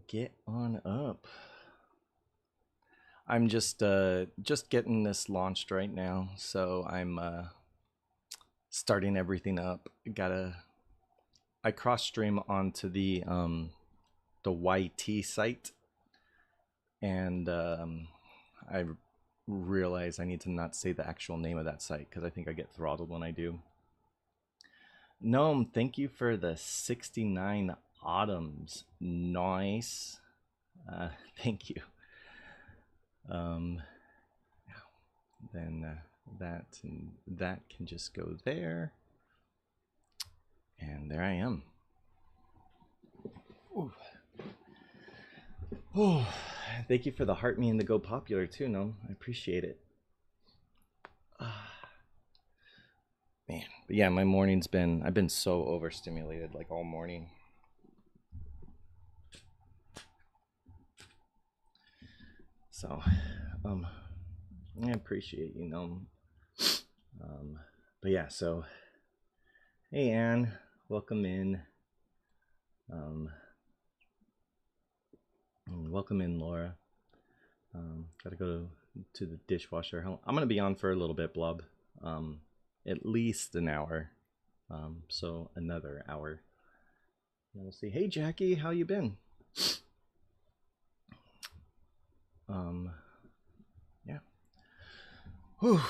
Get on up. I'm just getting this launched right now, so I'm starting everything up. I cross stream onto the YT site, and I realize I need to not say the actual name of that site because I think I get throttled when I do. Gnome, thank you for the 69 autumns. Nice. Thank you. Then that can just go there, and there I am. Ooh. Oh, thank you for the heart me and the go popular too, no, I appreciate it. Man, but yeah, my morning's I've been so overstimulated like all morning. So, I appreciate you know. But yeah, so hey Anne, welcome in. Welcome in, Laura. Gotta go to the dishwasher. I'm gonna be on for a little bit, Blob. At least an hour. So another hour. And we'll see. Hey Jackie, how you been? Yeah. Whew.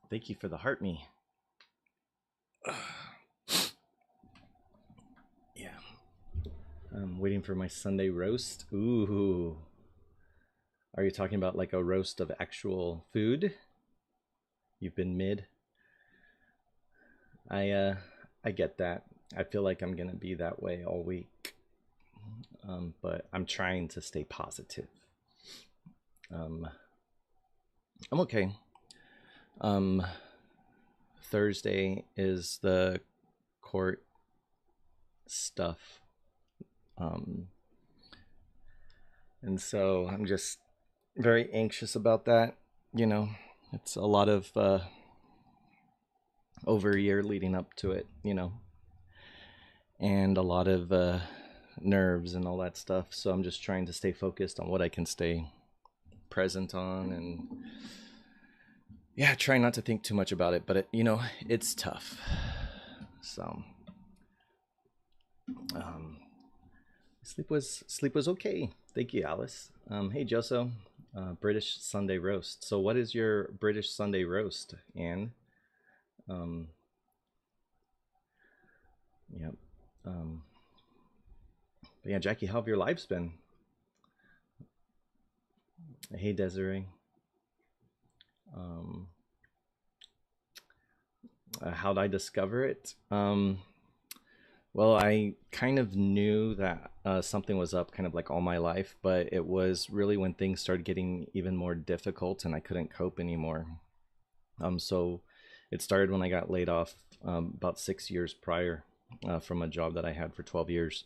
Thank you for the heart me. Yeah. I'm waiting for my Sunday roast. Ooh. Are you talking about like a roast of actual food? You've been mid. I get that. I feel like I'm gonna be that way all week. But I'm trying to stay positive. I'm okay. Thursday is the court stuff. And so I'm just very anxious about that. You know, it's a lot of over a year leading up to it, you know, and a lot of nerves and all that stuff. So I'm just trying to stay focused on what I can stay present on, and yeah, try not to think too much about it. But it, you know, it's tough. So sleep was okay. Thank you, Alice. Hey Joso, British Sunday roast. So what is your British Sunday roast, Anne? Yep. But yeah, Jackie, how have your lives been? Hey Desiree. How'd I discover it? Well, I kind of knew that something was up kind of like all my life, but it was really when things started getting even more difficult and I couldn't cope anymore. So it started when I got laid off about 6 years prior from a job that I had for 12 years.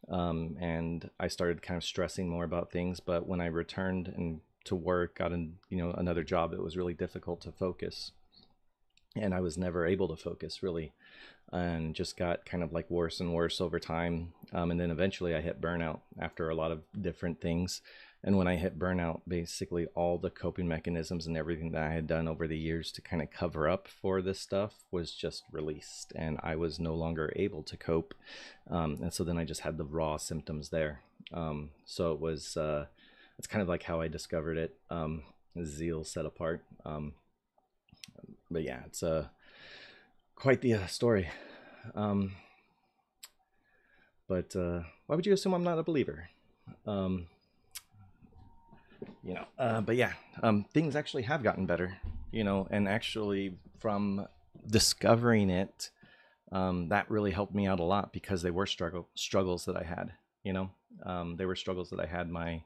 And I started kind of stressing more about things, but when I returned and to work, got another job, it was really difficult to focus. And I was never able to focus really, and just got kind of like worse and worse over time. And then eventually I hit burnout after a lot of different things. And when I hit burnout, basically all the coping mechanisms and everything that I had done over the years to kind of cover up for this stuff was just released, and I was no longer able to cope. And so then I just had the raw symptoms there. So it was, it's kind of like how I discovered it. Zeal set apart. But yeah, it's quite the story. But why would you assume I'm not a believer? But yeah, things actually have gotten better, and actually from discovering it, that really helped me out a lot because they were struggles that I had. They were struggles that I had my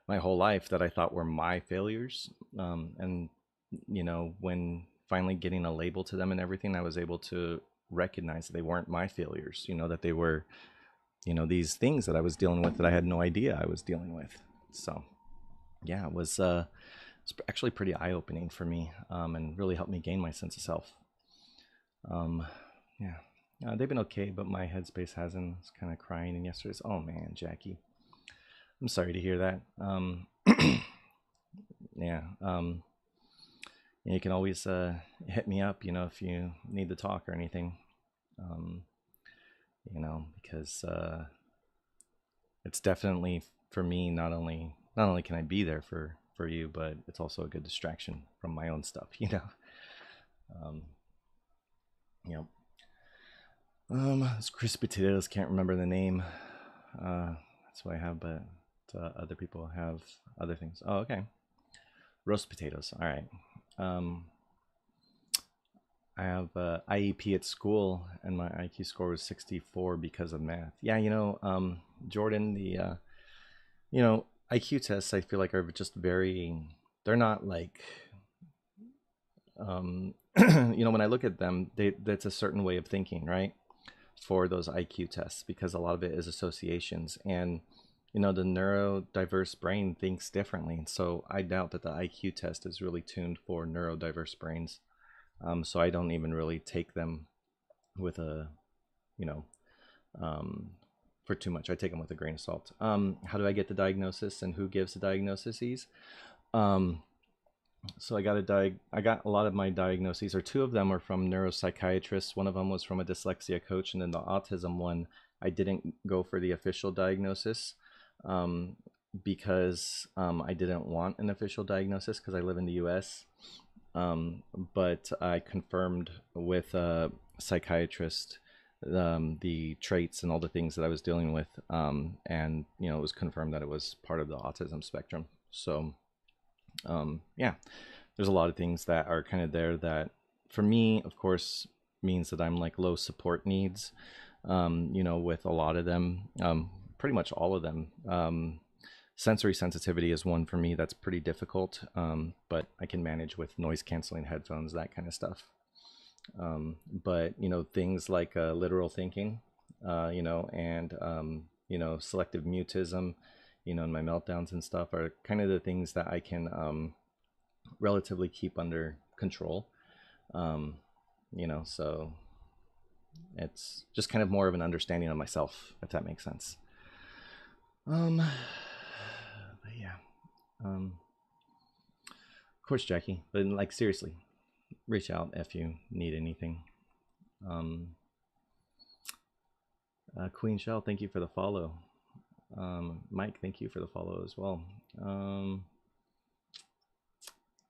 whole life that I thought were my failures. And when finally getting a label to them and everything, I was able to recognize that they weren't my failures, that they were, these things that I was dealing with that I had no idea I was dealing with. So yeah, it was actually pretty eye-opening for me, and really helped me gain my sense of self. Yeah. They've been okay, but my headspace hasn't. It's kind of crying. And yesterday's, oh man, Jackie, I'm sorry to hear that. Yeah. You can always hit me up, if you need to talk or anything. Um, because it's definitely for me. Not only can I be there for you, but it's also a good distraction from my own stuff. Um, you know. It's crispy potatoes. Can't remember the name. That's what I have, but other people have other things. Oh, okay. Roast potatoes. All right. Um, I have IEP at school, and my IQ score was 64 because of math. Yeah, Jordan, the IQ tests I feel like are just very. They're not like when I look at them, that's a certain way of thinking, right? For those IQ tests, because a lot of it is associations, and the neurodiverse brain thinks differently. So I doubt that the IQ test is really tuned for neurodiverse brains. So I don't even really take them with a, you know, um, for too much. I take them with a grain of salt. How do I get the diagnosis, and who gives the diagnoses? Um, so I got a lot of my diagnoses, or two of them are from neuropsychiatrists. One of them was from a dyslexia coach, and then the autism one, I didn't go for the official diagnosis, um, because I didn't want an official diagnosis because I live in the U.S. But I confirmed with a psychiatrist the traits and all the things that I was dealing with, and it was confirmed that it was part of the autism spectrum. So yeah, there's a lot of things that are kind of there that, for me, of course, means that I'm like low support needs. With a lot of them, pretty much all of them. Sensory sensitivity is one for me that's pretty difficult, but I can manage with noise canceling headphones, that kind of stuff. But things like literal thinking, and selective mutism, and my meltdowns and stuff are kind of the things that I can relatively keep under control. So it's just kind of more of an understanding of myself, if that makes sense. But yeah. Of course, Jackie, but like seriously, reach out if you need anything. Um, Queen Shell, thank you for the follow. Mike, thank you for the follow as well.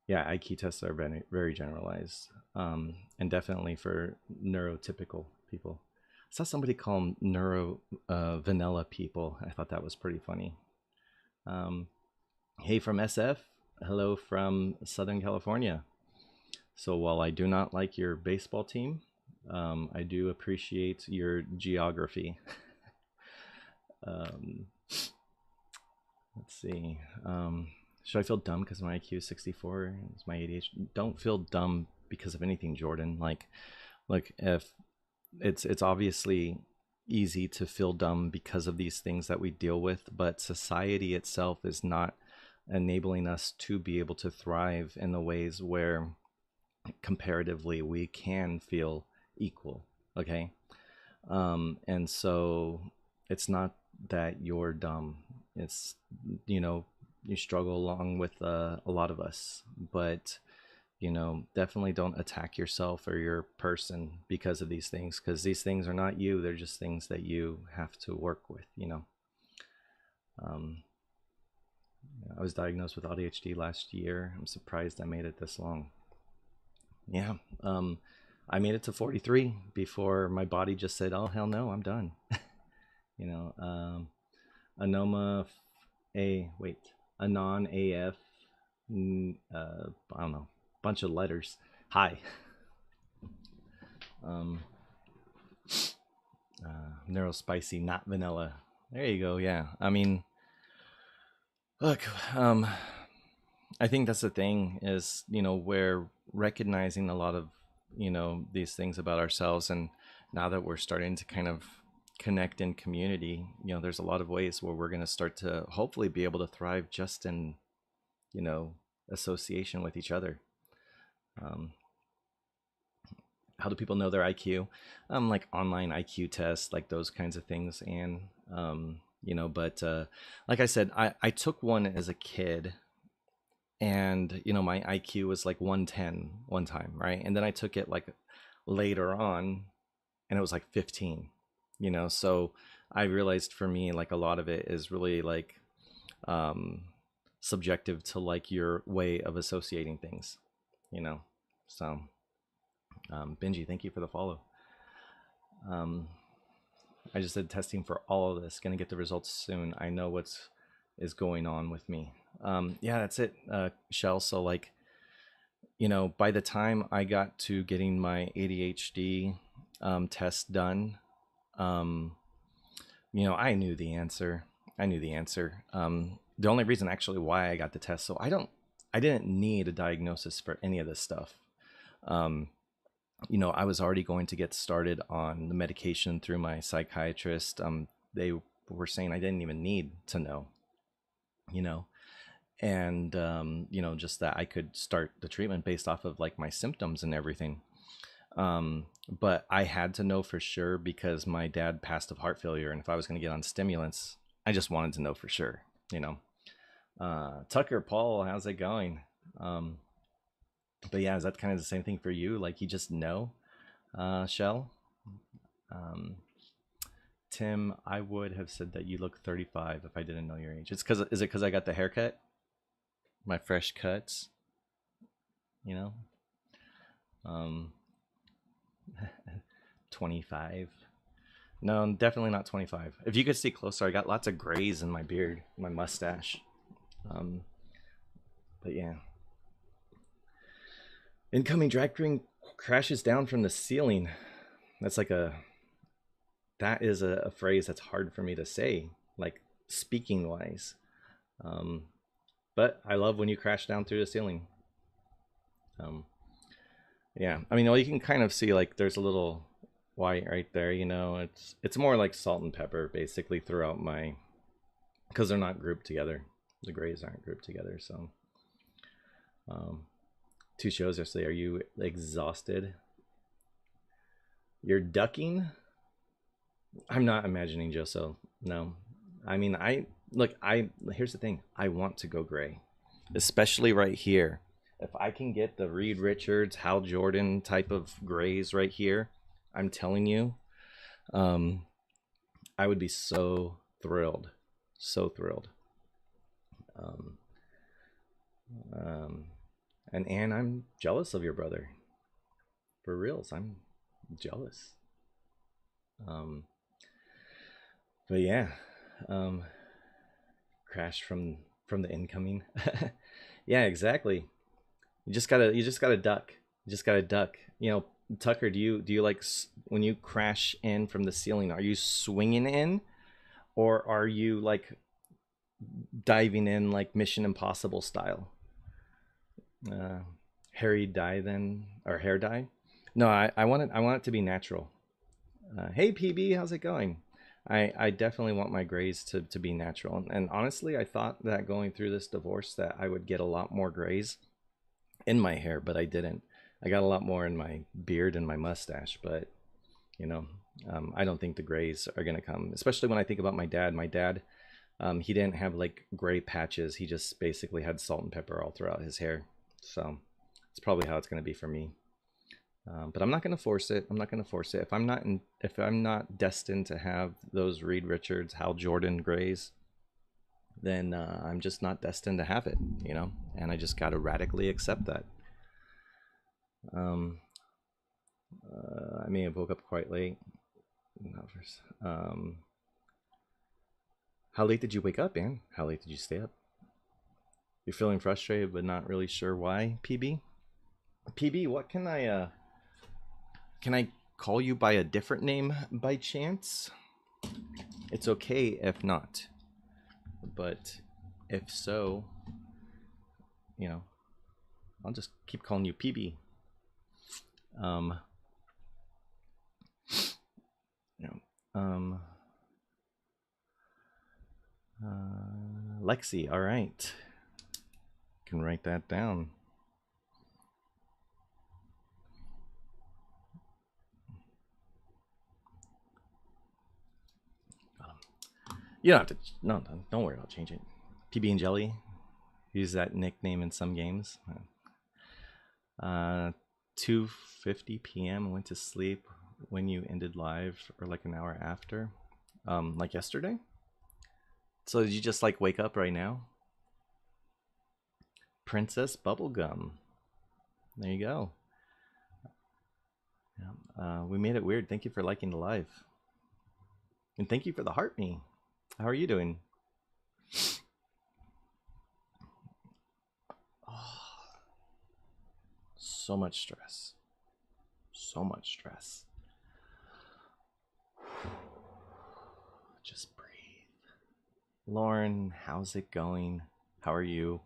Yeah, IQ tests are very, very generalized, and definitely for neurotypical people. I saw somebody call them neuro vanilla people. I thought that was pretty funny. Hey from SF, hello from Southern California. So while I do not like your baseball team, I do appreciate your geography. um, let's see. Should I feel dumb because my IQ is 64? It's my ADHD. Don't feel dumb because of anything, Jordan. Like if it's obviously easy to feel dumb because of these things that we deal with, but society itself is not enabling us to be able to thrive in the ways where comparatively we can feel equal. Okay. And so it's not that you're dumb. It's, you struggle along with a lot of us, but definitely don't attack yourself or your person because of these things, because these things are not you. They're just things that you have to work with. um, I was diagnosed with ADHD last year. I'm surprised I made it this long. Yeah. I made it to 43 before my body just said, oh hell no, I'm done. you know Anoma Anon AF, I don't know, bunch of letters. Hi. um Neuro spicy, not vanilla. There you go. Yeah, I mean, look, I think that's the thing is, we're recognizing a lot of, these things about ourselves. And now that we're starting to kind of connect in community, there's a lot of ways where we're going to start to hopefully be able to thrive just in, association with each other. Um, How do people know their IQ? Like online IQ tests, like those kinds of things. And but like I said, I took one as a kid, and my IQ was like 110 one time, right? And then I took it like later on, and it was like 15. So I realized for me, like a lot of it is really like um subjective to like your way of associating things, you know. So Benji, thank you for the follow. um I just did testing for all of this, gonna get the results soon. I know what's is going on with me. Yeah, that's it, Shell. So like, by the time I got to getting my ADHD test done, um, I knew the answer. I knew the answer. The only reason actually why I got the test, so I didn't need a diagnosis for any of this stuff. Um, I was already going to get started on the medication through my psychiatrist. They were saying I didn't even need to know, you know, and just that I could start the treatment based off of like my symptoms and everything. But I had to know for sure because my dad passed of heart failure, and if I was going to get on stimulants, I just wanted to know for sure. Tucker, Paul, how's it going? But yeah, is that kind of the same thing for you? Like you just know, Shell? Um, Tim, I would have said that you look 35 if I didn't know your age. Is it because I got the haircut? My fresh cuts, you know? Um, 25. No, I'm definitely not 25. If you could see closer, I got lots of grays in my beard, my mustache. Um, but yeah. Incoming drag queen crashes down from the ceiling. That's like that is a phrase that's hard for me to say, like speaking wise. But I love when you crash down through the ceiling. Yeah, I mean, well, you can kind of see like there's a little white right there. It's more like salt and pepper basically throughout my, because they're not grouped together. The grays aren't grouped together. So, 2 shows yesterday. Are you exhausted? You're ducking? I'm not imagining Joso. No, I mean, here's the thing. I want to go gray, especially right here. If I can get the Reed Richards, Hal Jordan type of grays right here, I'm telling you, I would be so thrilled, so thrilled. And I'm jealous of your brother. For reals, I'm jealous. But yeah, crash from the incoming. Yeah, exactly. You just gotta duck. You just gotta duck. Tucker, do you like when you crash in from the ceiling? Are you swinging in, or are you like diving in like Mission Impossible style? Hairy dye then, or hair dye? No, I want it to be natural. Hey PB, how's it going? I definitely want my grays to be natural. And honestly, I thought that going through this divorce that I would get a lot more grays in my hair, but I didn't. I got a lot more in my beard and my mustache, but you know, I don't think the grays are gonna come. Especially when I think about my dad. My dad, he didn't have like gray patches. He just basically had salt and pepper all throughout his hair. So it's probably how it's gonna be for me. But I'm not gonna force it. I'm not gonna force it. If I'm not destined to have those Reed Richards, Hal Jordan grays, then I'm just not destined to have it, and I just gotta radically accept that. I may have woke up quite late. How late did you wake up, man? How late did you stay up? You're feeling frustrated but not really sure why, PB? PB, what can I call you by a different name by chance? It's okay if not, but if so, I'll just keep calling you PB. Lexi, all right. Can write that down. You don't have to. No, don't worry. I'll change it. PB and Jelly. Use that nickname in some games. 2:50 p.m. I went to sleep when you ended live, or like an hour after, like yesterday. So did you just like wake up right now? Princess Bubblegum. There you go. Yeah. We made it weird. Thank you for liking the live. And thank you for the heart me. How are you doing? Oh, so much stress. So much stress. Just breathe. Lauren, how's it going? How are you?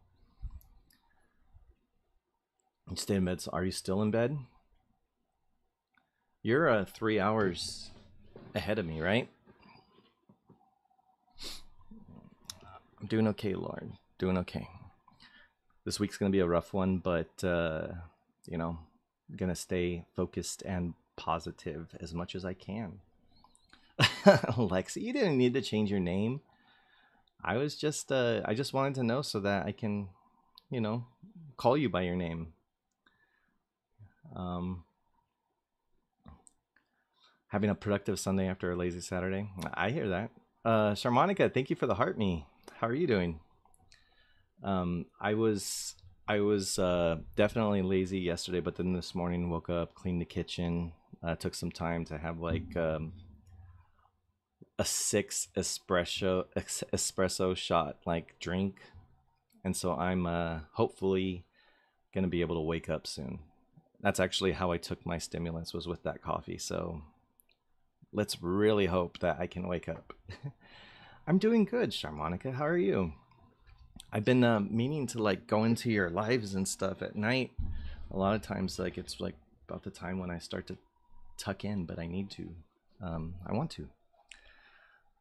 You stay in bed. So are you still in bed? You're 3 hours ahead of me, right? I'm doing okay, Lauren. Doing okay. This week's gonna be a rough one, but you know, gonna stay focused and positive as much as I can. Lexi, you didn't need to change your name. I just wanted to know so that I can, you know, call you by your name. Having a productive Sunday after a lazy Saturday. I hear that. Sharmonica, thank you for the heart me. How are you doing? I was definitely lazy yesterday, but then this morning woke up, cleaned the kitchen, took some time to have like a 6 espresso shot like drink, and so I'm hopefully gonna be able to wake up soon. That's actually how I took my stimulants, was with that coffee. So let's really hope that I can wake up. I'm doing good, Sharmonica. How are you? I've been meaning to like go into your lives and stuff at night. A lot of times, like it's like about the time when I start to tuck in, but I need to. I want to.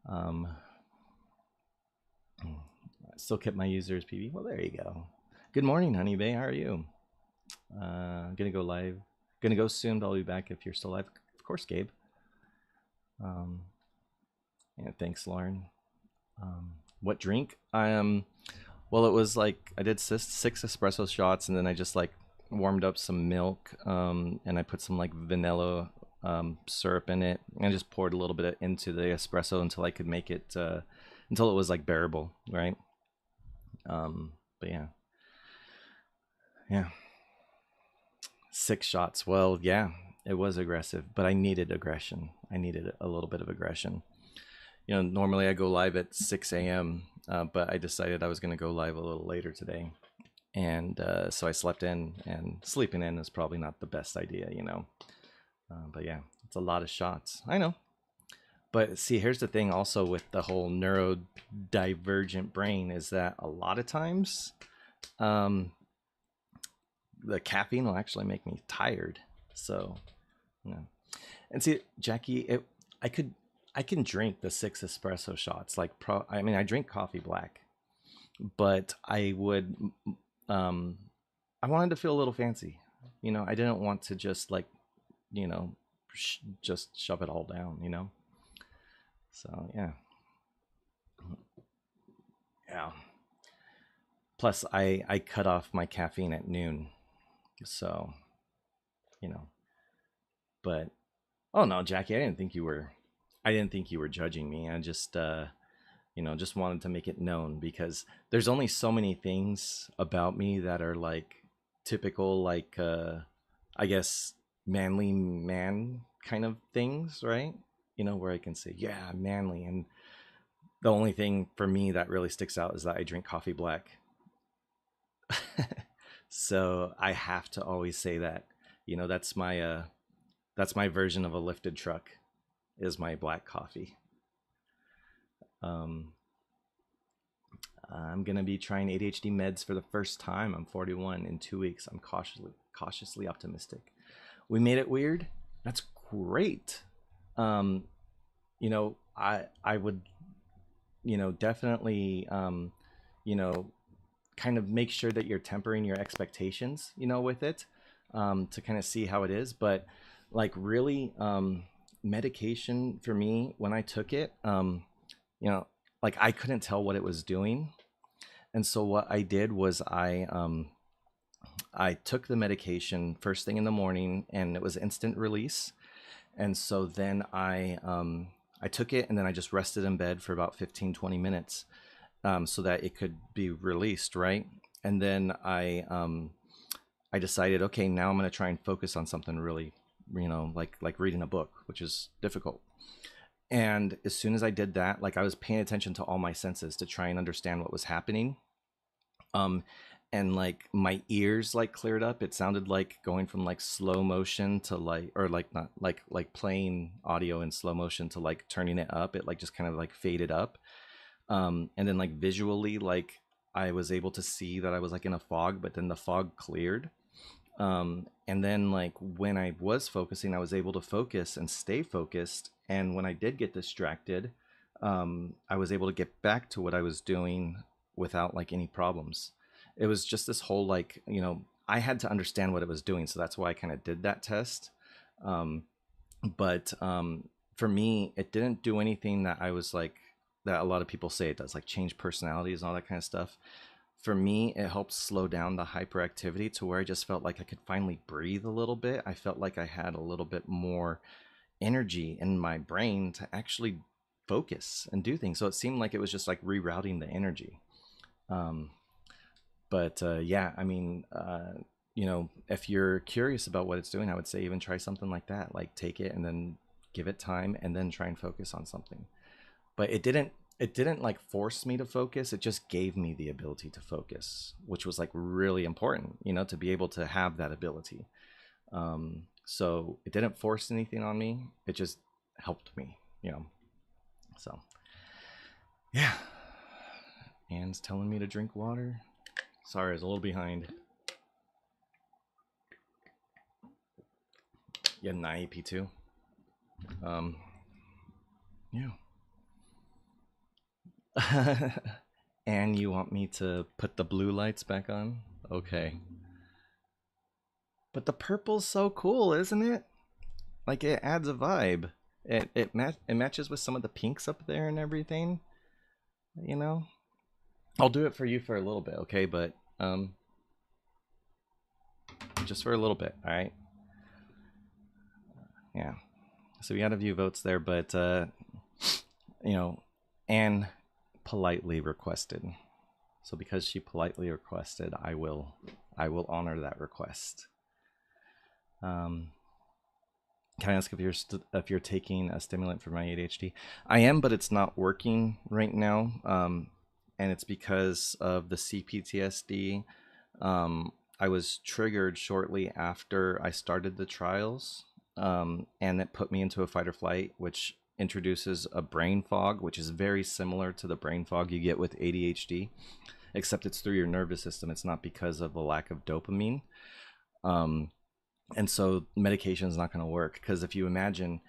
I still kept my users PB. Well, there you go. Good morning, Honey Bay. How are you? Gonna go live. Gonna go soon, but I'll be back if you're still live. Of course, Gabe. Yeah, thanks, Lauren. What drink? Well, it was like I did 6 espresso shots, and then I just like warmed up some milk, and I put some like vanilla syrup in it, and I just poured a little bit into the espresso until I could make it until it was like bearable, right? But yeah, 6 shots. Well, yeah, it was aggressive, but I needed aggression. I needed a little bit of aggression. You know, normally I go live at 6 a.m., but I decided I was going to go live a little later today. And so I slept in, and sleeping in is probably not the best idea, you know. But yeah, it's a lot of shots. I know. But see, here's the thing also with the whole neurodivergent brain is that a lot of times the caffeine will actually make me tired. So, you know. And see, Jackie, I can drink the 6 espresso shots. Like, I mean, I drink coffee black, but I would, I wanted to feel a little fancy. You know, I didn't want to just like, you know, just shove it all down, you know? So, yeah. Yeah. Plus, I cut off my caffeine at noon. So, you know, but, oh no, Jackie, I didn't think you were judging me. I just, you know, just wanted to make it known because there's only so many things about me that are like typical, like, I guess, manly man kind of things, right? You know, where I can say, yeah, I'm manly. And the only thing for me that really sticks out is that I drink coffee black. So I have to always say that, you know, that's my version of a lifted truck is my black coffee. I'm gonna be trying ADHD meds for the first time. I'm 41 in 2 weeks. I'm cautiously optimistic. We made it weird. That's great. You know, I would, you know, definitely, you know, kind of make sure that you're tempering your expectations, you know, with it, to kind of see how it is. But like really, medication for me when I took it, you know, like I couldn't tell what it was doing. And so what I did was I took the medication first thing in the morning, and it was instant release. And so then I took it, and then I just rested in bed for about 15-20 minutes, so that it could be released, right? And then I decided, okay, now I'm going to try and focus on something really, like reading a book, which is difficult. And as soon as I did that, like I was paying attention to all my senses to try and understand what was happening. Um, and like my ears like cleared up. It sounded like going from like slow motion to like, or like not like playing audio in slow motion to like turning it up. It like just kind of like faded up. And then like visually, like I was able to see that I was like in a fog, but then the fog cleared. And then like when I was focusing, I was able to focus and stay focused. And when I did get distracted, I was able to get back to what I was doing without like any problems. It was just this whole like, I had to understand what it was doing, so that's why I kind of did that test. um, but for me, it didn't do anything that I was like, that a lot of people say it does, like change personalities and all that kind of stuff. For me, it helped slow down the hyperactivity to where I just felt like I could finally breathe a little bit. I felt like I had a little bit more energy in my brain to actually focus and do things. So it seemed like it was just like rerouting the energy. Um, but yeah, I mean, if you're curious about what it's doing, I would say even try something like that. Like take it and then give it time and then try and focus on something. But it didn't like force me to focus. It just gave me the ability to focus, which was like really important, to be able to have that ability. So it didn't force anything on me. It just helped me. So yeah. Anne's telling me to drink water. Sorry, I was a little behind. You had an IEP too. Um, yeah. And you want me to put the blue lights back on? Okay. But the purple's so cool, isn't it? Like it adds a vibe. It matches with some of the pinks up there and everything. You know. I'll do it for you for a little bit, okay? But just for a little bit, all right? Yeah. So we had a few votes there, but Anne politely requested. So because she politely requested, I will honor that request. Can I ask if you're taking a stimulant for my ADHD? I am, but it's not working right now, and it's because of the CPTSD. I was triggered shortly after I started the trials, and it put me into a fight or flight, which introduces a brain fog, which is very similar to the brain fog you get with ADHD, except it's through your nervous system. It's not because of the lack of dopamine. Um, and so medication is not going to work, because if you imagine,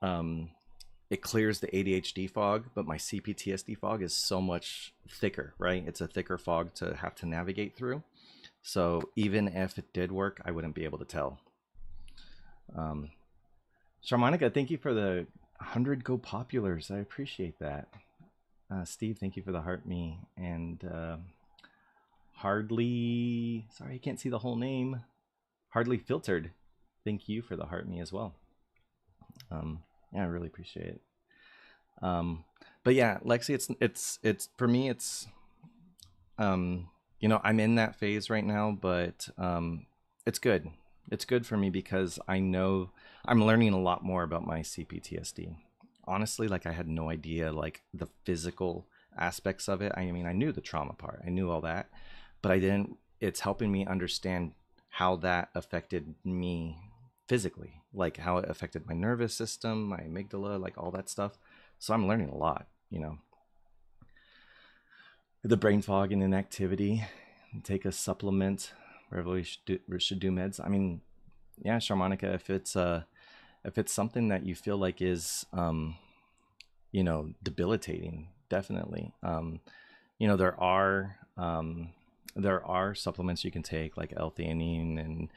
um, it clears the ADHD fog, but my CPTSD fog is so much thicker, right? It's a thicker fog to have to navigate through. So even if it did work, I wouldn't be able to tell. Um, Sharmonica, thank you for the 100 Go Populars. I appreciate that. Steve, thank you for the heart me. And Hardly, sorry, I can't see the whole name. Hardly Filtered, thank you for the heart me as well. Yeah, I really appreciate it. But yeah, Lexi, it's for me, it's I'm in that phase right now, but it's good. It's good for me because I know I'm learning a lot more about my CPTSD. Honestly, like I had no idea like the physical aspects of it. I mean, I knew the trauma part. I knew all that, but I didn't it's helping me understand how that affected me physically, like how it affected my nervous system, my amygdala, like all that stuff. So I'm learning a lot. The brain fog and inactivity, take a supplement wherever we should do meds. I mean, yeah, Sharmonica, if it's something that you feel like is debilitating, definitely. There are supplements you can take like L-theanine, and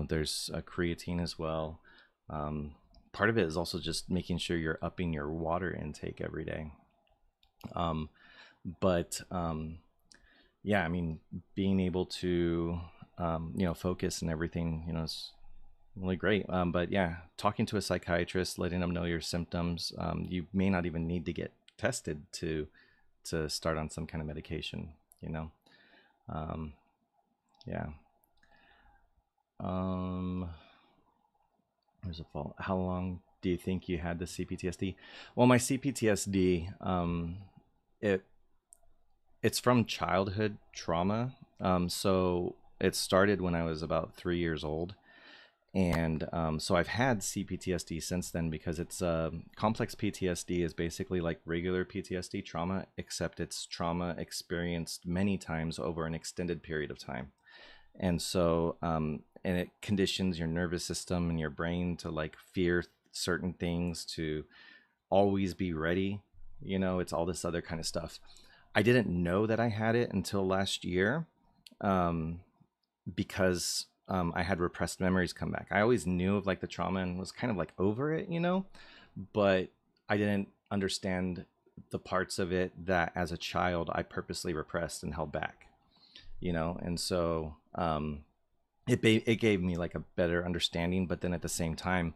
there's a creatine as well. Part of it is also just making sure you're upping your water intake every day. Um, but yeah, I mean, being able to focus and everything, is really great. But yeah, talking to a psychiatrist, letting them know your symptoms. You may not even need to get tested to start on some kind of medication. You know. Um, yeah. Um, there's a fault. How long do you think you had the CPTSD? Well, my CPTSD, it it's from childhood trauma. So it started when I was about 3 years old, and so I've had CPTSD since then because it's complex PTSD is basically like regular PTSD trauma, except it's trauma experienced many times over an extended period of time. And so and it conditions your nervous system and your brain to like fear certain things, to always be ready. It's all this other kind of stuff. I didn't know that I had it until last year, um, because I had repressed memories come back. I always knew of like the trauma and was kind of like over it, but I didn't understand the parts of it that as a child I purposely repressed and held back, and so it gave me like a better understanding. But then at the same time,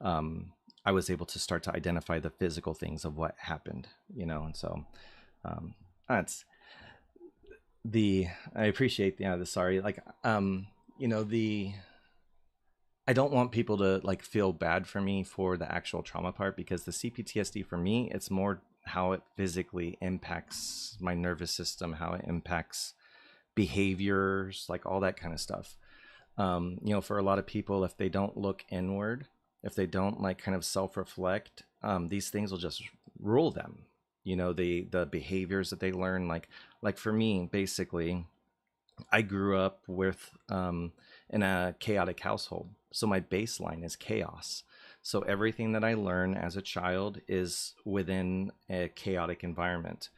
um, I was able to start to identify the physical things of what happened, and so um, that's the I appreciate the sorry, like the I don't want people to like feel bad for me for the actual trauma part, because the CPTSD for me, it's more how it physically impacts my nervous system, how it impacts behaviors, like all that kind of stuff. For a lot of people, if they don't look inward, if they don't like kind of self-reflect, these things will just rule them. The behaviors that they learn, like for me, basically, I grew up with in a chaotic household, so my baseline is chaos. So everything that I learn as a child is within a chaotic environment.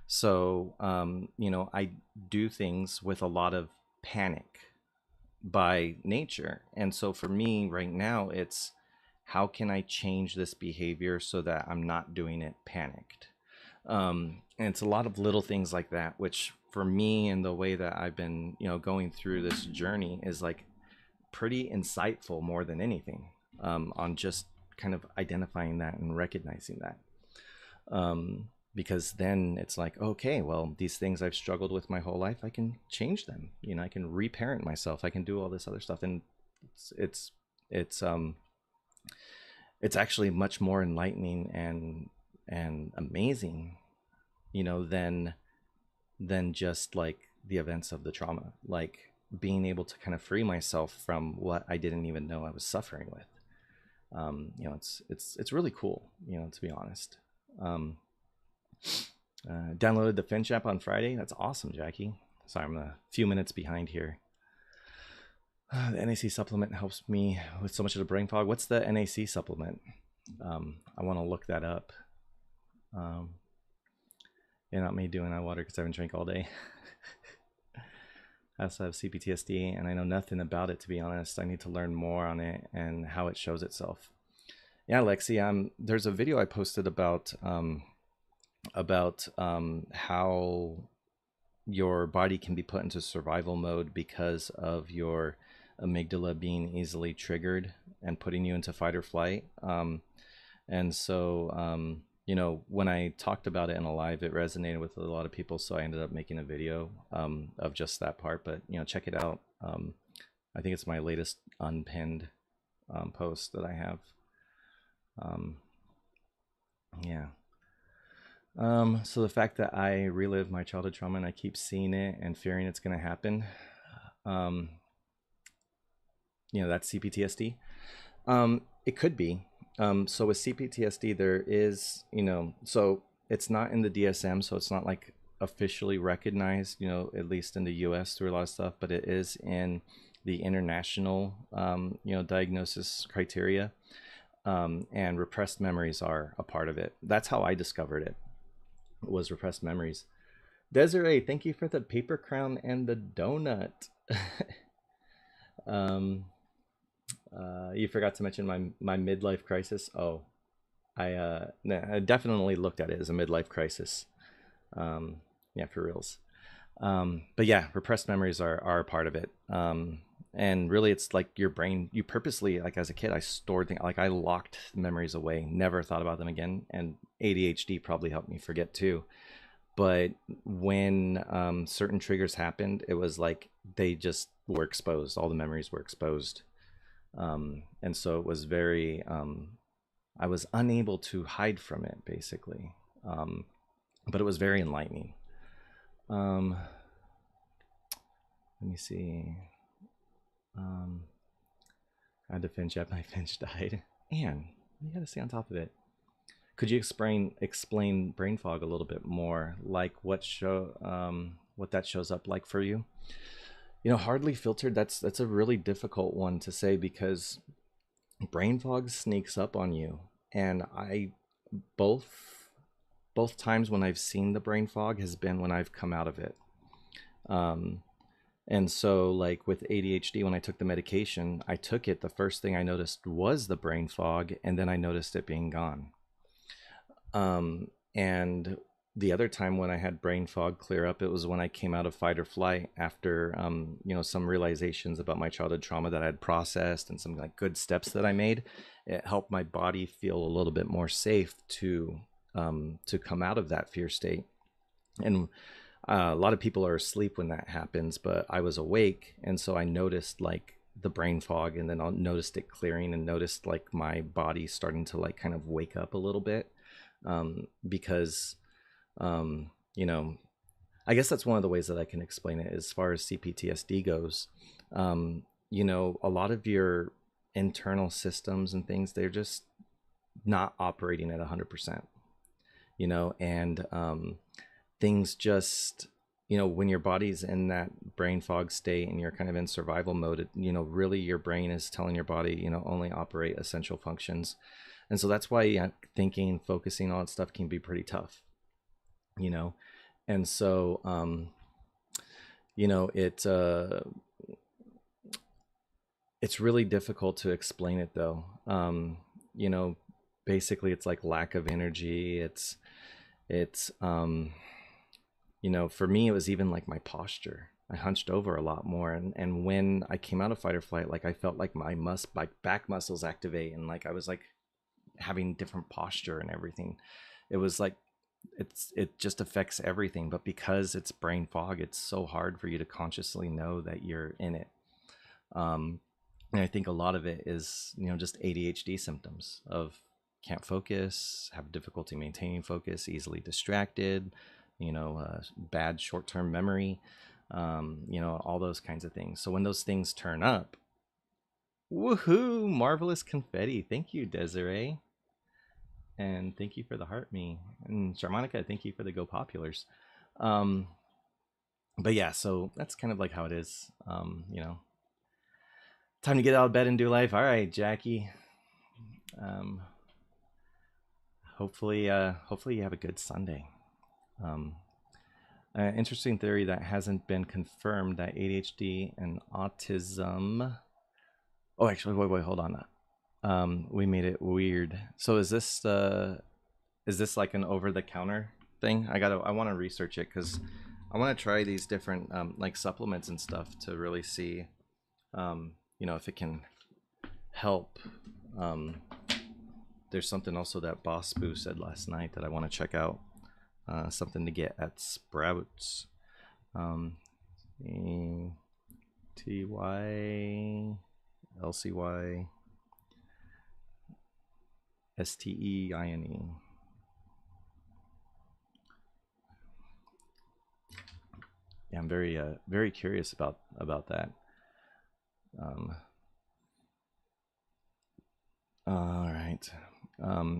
So I do things with a lot of panic by nature. And so for me right now, it's how can I change this behavior so that I'm not doing it panicked? And it's a lot of little things like that, which for me and the way that I've been, going through this journey is like pretty insightful more than anything, on just kind of identifying that and recognizing that. Because then it's like, okay, well, these things I've struggled with my whole life, I can change them. I can reparent myself. I can do all this other stuff, and it's it's it's um it's actually much more enlightening and amazing, than just like the events of the trauma. Like being able to kind of free myself from what I didn't even know I was suffering with. It's really cool, to be honest. Um, Downloaded the Finch app on Friday. That's awesome, Jackie. Sorry, I'm a few minutes behind here. The NAC supplement helps me with so much of the brain fog. What's the NAC supplement? I want to look that up. Not me doing that water because I haven't drank all day. I also have CPTSD and I know nothing about it, to be honest. I need to learn more on it and how it shows itself. Yeah, Lexi, there's a video I posted about how your body can be put into survival mode because of your amygdala being easily triggered and putting you into fight or flight. And so, when I talked about it in a live, it resonated with a lot of people. So I ended up making a video of just that part. But, check it out. I think it's my latest unpinned post that I have. Yeah. So the fact that I relive my childhood trauma and I keep seeing it and fearing it's going to happen, that's CPTSD. It could be. So with CPTSD, there is, so it's not in the DSM, so it's not like officially recognized, at least in the US through a lot of stuff, but it is in the international, diagnosis criteria. And repressed memories are a part of it. That's how I discovered it, was repressed memories. Desiree, thank you for the paper crown and the donut. You forgot to mention my midlife crisis. Oh, I definitely looked at it as a midlife crisis. Um, yeah, for reals. But yeah, repressed memories are a part of it. And really, it's like your brain, you purposely, like as a kid, I stored things, like I locked memories away, never thought about them again. And ADHD probably helped me forget too. But when certain triggers happened, it was like they just were exposed. All the memories were exposed. And so it was very, I was unable to hide from it, basically. Um, but it was very enlightening. Um, Let me see. Um, I had to finch up. My finch died. Man, you got to stay on top of it. Could you explain brain fog a little bit more? Like what that shows up like for you? Hardly filtered. That's a really difficult one to say because brain fog sneaks up on you, and I both both times when I've seen the brain fog has been when I've come out of it. Um, And so, like with ADHD, when I took the medication, I took it. The first thing I noticed was the brain fog, and then I noticed it being gone. And the other time when I had brain fog clear up, it was when I came out of fight or flight after, some realizations about my childhood trauma that I had processed and some like good steps that I made. It helped my body feel a little bit more safe to come out of that fear state. And a lot of people are asleep when that happens, but I was awake, and so I noticed like the brain fog, and then I noticed it clearing, and noticed like my body starting to like kind of wake up a little bit, because um, you know, I guess that's one of the ways that I can explain it as far as CPTSD goes. A lot of your internal systems and things, they're just not operating at 100%. And things just, when your body's in that brain fog state and you're kind of in survival mode, really your brain is telling your body, only operate essential functions. And so that's why thinking, focusing, all that stuff can be pretty tough, you know. And so it's really difficult to explain it though. You know Basically it's like lack of energy. It's for me, it was even like my posture. I hunched over a lot more. And when I came out of fight or flight, like I felt like my back muscles activate, and like I was like having different posture and everything. It was like, it just affects everything. But because it's brain fog, it's so hard for you to consciously know that you're in it. Um, and I think a lot of it is, just ADHD symptoms of can't focus, have difficulty maintaining focus, easily distracted, bad short-term memory, all those kinds of things. So when those things turn up, woohoo, marvelous confetti. Thank you, Desiree. And thank you for the heart me. And Sharmonica, thank you for the go populars. Um, but yeah, so that's kind of like how it is. Time to get out of bed and do life. All right, Jackie. Um, hopefully you have a good Sunday. Interesting theory that hasn't been confirmed, that ADHD and autism. Oh, actually, wait, hold on. We made it weird. So is this like an over-the-counter thing? I want to research it because I want to try these different like supplements and stuff to really see, if it can help. There's something also that Boss Boo said last night that I want to check out. Something to get at Sprouts. TY LCY STEINE. Yeah, I'm very curious about that. All right.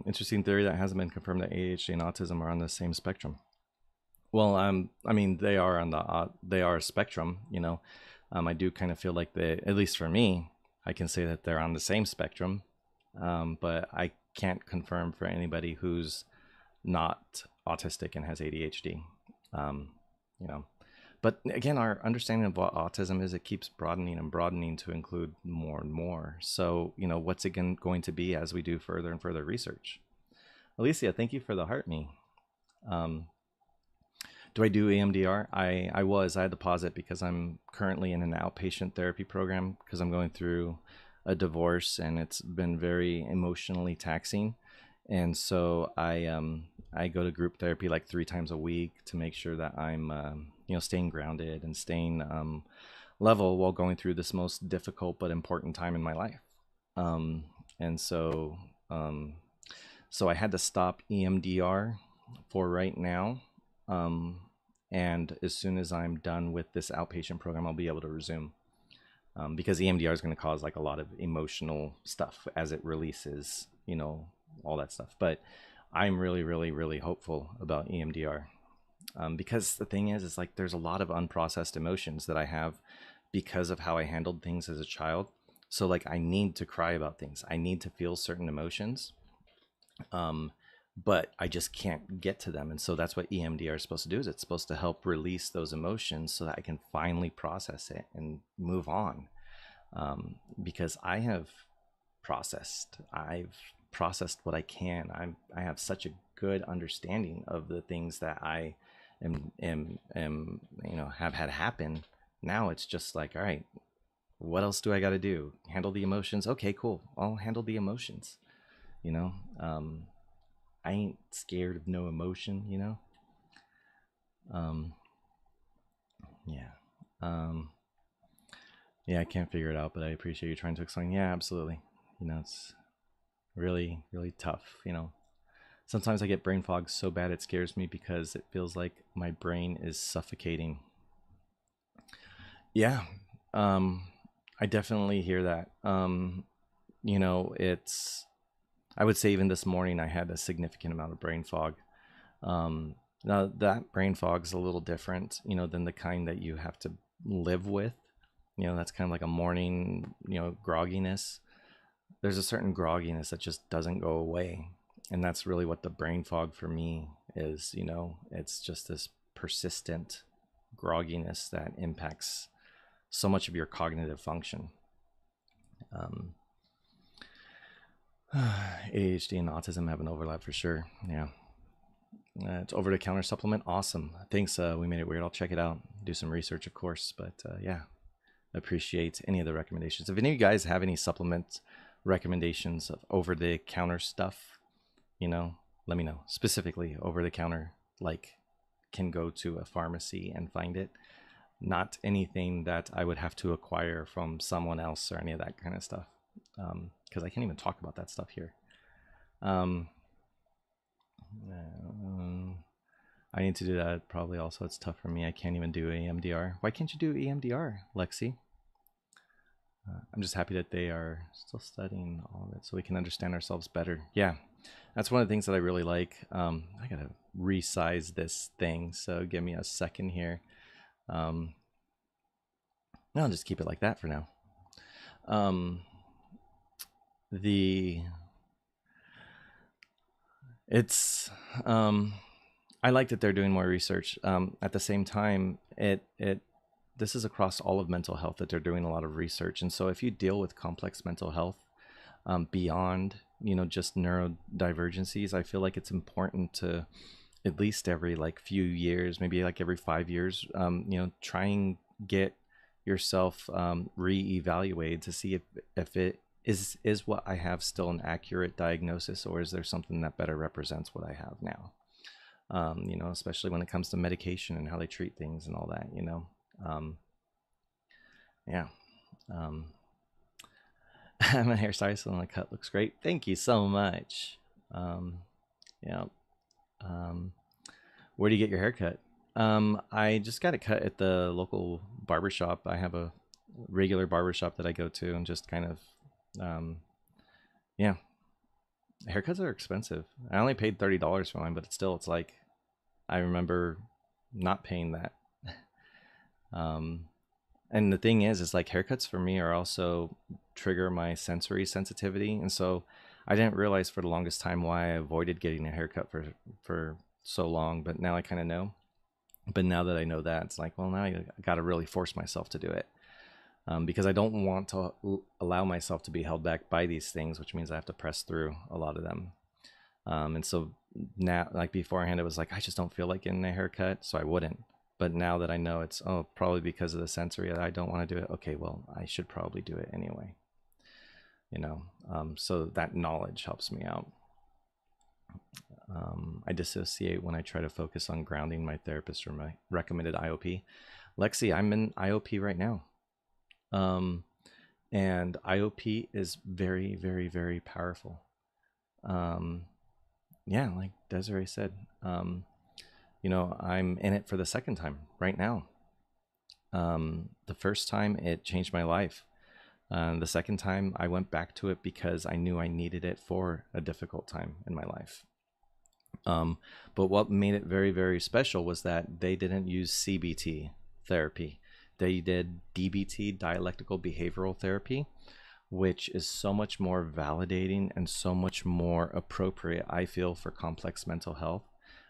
Interesting theory that hasn't been confirmed, that ADHD and autism are on the same spectrum. Well, I mean, they are they are a spectrum. I do kind of feel like at least for me, I can say that they're on the same spectrum. But I can't confirm for anybody who's not autistic and has ADHD. Um, you know, but again, our understanding of what autism is, it keeps broadening and broadening to include more and more. So, what's it going to be as we do further and further research? Alicia, thank you for the heart me. Um, Do I do EMDR? I had to pause it because I'm currently in an outpatient therapy program because I'm going through a divorce and it's been very emotionally taxing. And so I go to group therapy like 3 times a week to make sure that I'm staying grounded and staying level while going through this most difficult but important time in my life. Um, and um, so I had to stop EMDR for right now. Um, and as soon as I'm done with this outpatient program, I'll be able to resume. Because EMDR is going to cause like a lot of emotional stuff as it releases, all that stuff. But I'm really, really, really hopeful about EMDR. Because the thing is like there's a lot of unprocessed emotions that I have because of how I handled things as a child. So like I need to cry about things. I need to feel certain emotions. Um, but I just can't get to them. And so that's what EMDR is supposed to do, is it's supposed to help release those emotions so that I can finally process it and move on. Because I've processed what I can. I have such a good understanding of the things that I am have had happen. Now it's just like, all right, what else do I got to do? Handle the emotions. Okay, cool. I'll handle the emotions. You know, um, I ain't scared of no emotion. Um, yeah. Um, yeah, I can't figure it out, but I appreciate you trying to explain. Yeah, absolutely. It's really, really tough. Sometimes I get brain fog so bad it scares me because it feels like my brain is suffocating. Yeah, um, I definitely hear that. It's, I would say even this morning I had a significant amount of brain fog. Um, Now that brain fog is a little different, than the kind that you have to live with. That's kind of like a morning, grogginess. There's a certain grogginess that just doesn't go away. And that's really what the brain fog for me is. It's just this persistent grogginess that impacts so much of your cognitive function. Um, ADHD and autism have an overlap for sure. Yeah. It's over the counter supplement. Awesome. Thanks. We made it weird. I'll check it out. Do some research, of course. But yeah, appreciate any of the recommendations. If any of you guys have any supplement recommendations of over the counter stuff, let me know. Specifically over the counter, like can go to a pharmacy and find it. Not anything that I would have to acquire from someone else or any of that kind of stuff. Because I can't even talk about that stuff here. Um, I need to do that probably also. It's tough for me. I can't even do EMDR. Why can't you do EMDR, Lexi? I'm just happy that they are still studying all of it so we can understand ourselves better. Yeah, that's one of the things that I really like. I gotta resize this thing, so give me a second here. I'll just keep it like that for now. Um, the it's I like that they're doing more research. At the same time, this is across all of mental health that they're doing a lot of research. And so if you deal with complex mental health beyond, just neurodivergencies, I feel like it's important to at least every like few years, maybe like every 5 years, try and get yourself re-evaluated to see if it is what I have still an accurate diagnosis, or is there something that better represents what I have now? Especially when it comes to medication and how they treat things and all that, yeah. Um, my hairstylist on the cut looks great. Thank you so much. Yeah. Um, where do you get your haircut? I just got it cut at the local barbershop. I have a regular barbershop that I go to and just kind of, yeah. Haircuts are expensive. I only paid $30 for mine, but it's like, I remember not paying that. And the thing is like haircuts for me are also trigger my sensory sensitivity. And so I didn't realize for the longest time why I avoided getting a haircut for so long, but now I kind of know. But now that I know that, it's like, well, now I got to really force myself to do it. Because I don't want to allow myself to be held back by these things, which means I have to press through a lot of them. And so now, like beforehand, it was like, I just don't feel like getting a haircut, so I wouldn't. But now that I know it's, oh, probably because of the sensory that I don't want to do it, okay, well, I should probably do it anyway, you know? So that knowledge helps me out. I dissociate when I try to focus on grounding. My therapist or my recommended IOP. Lexi, I'm in IOP right now. Um, and IOP is very, very, very powerful. Um, yeah, like Desiree said, I'm in it for the second time right now. The first time it changed my life. The second time I went back to it because I knew I needed it for a difficult time in my life. But what made it very, very special was that they didn't use CBT therapy. They did DBT, dialectical behavioral therapy, which is so much more validating and so much more appropriate, I feel, for complex mental health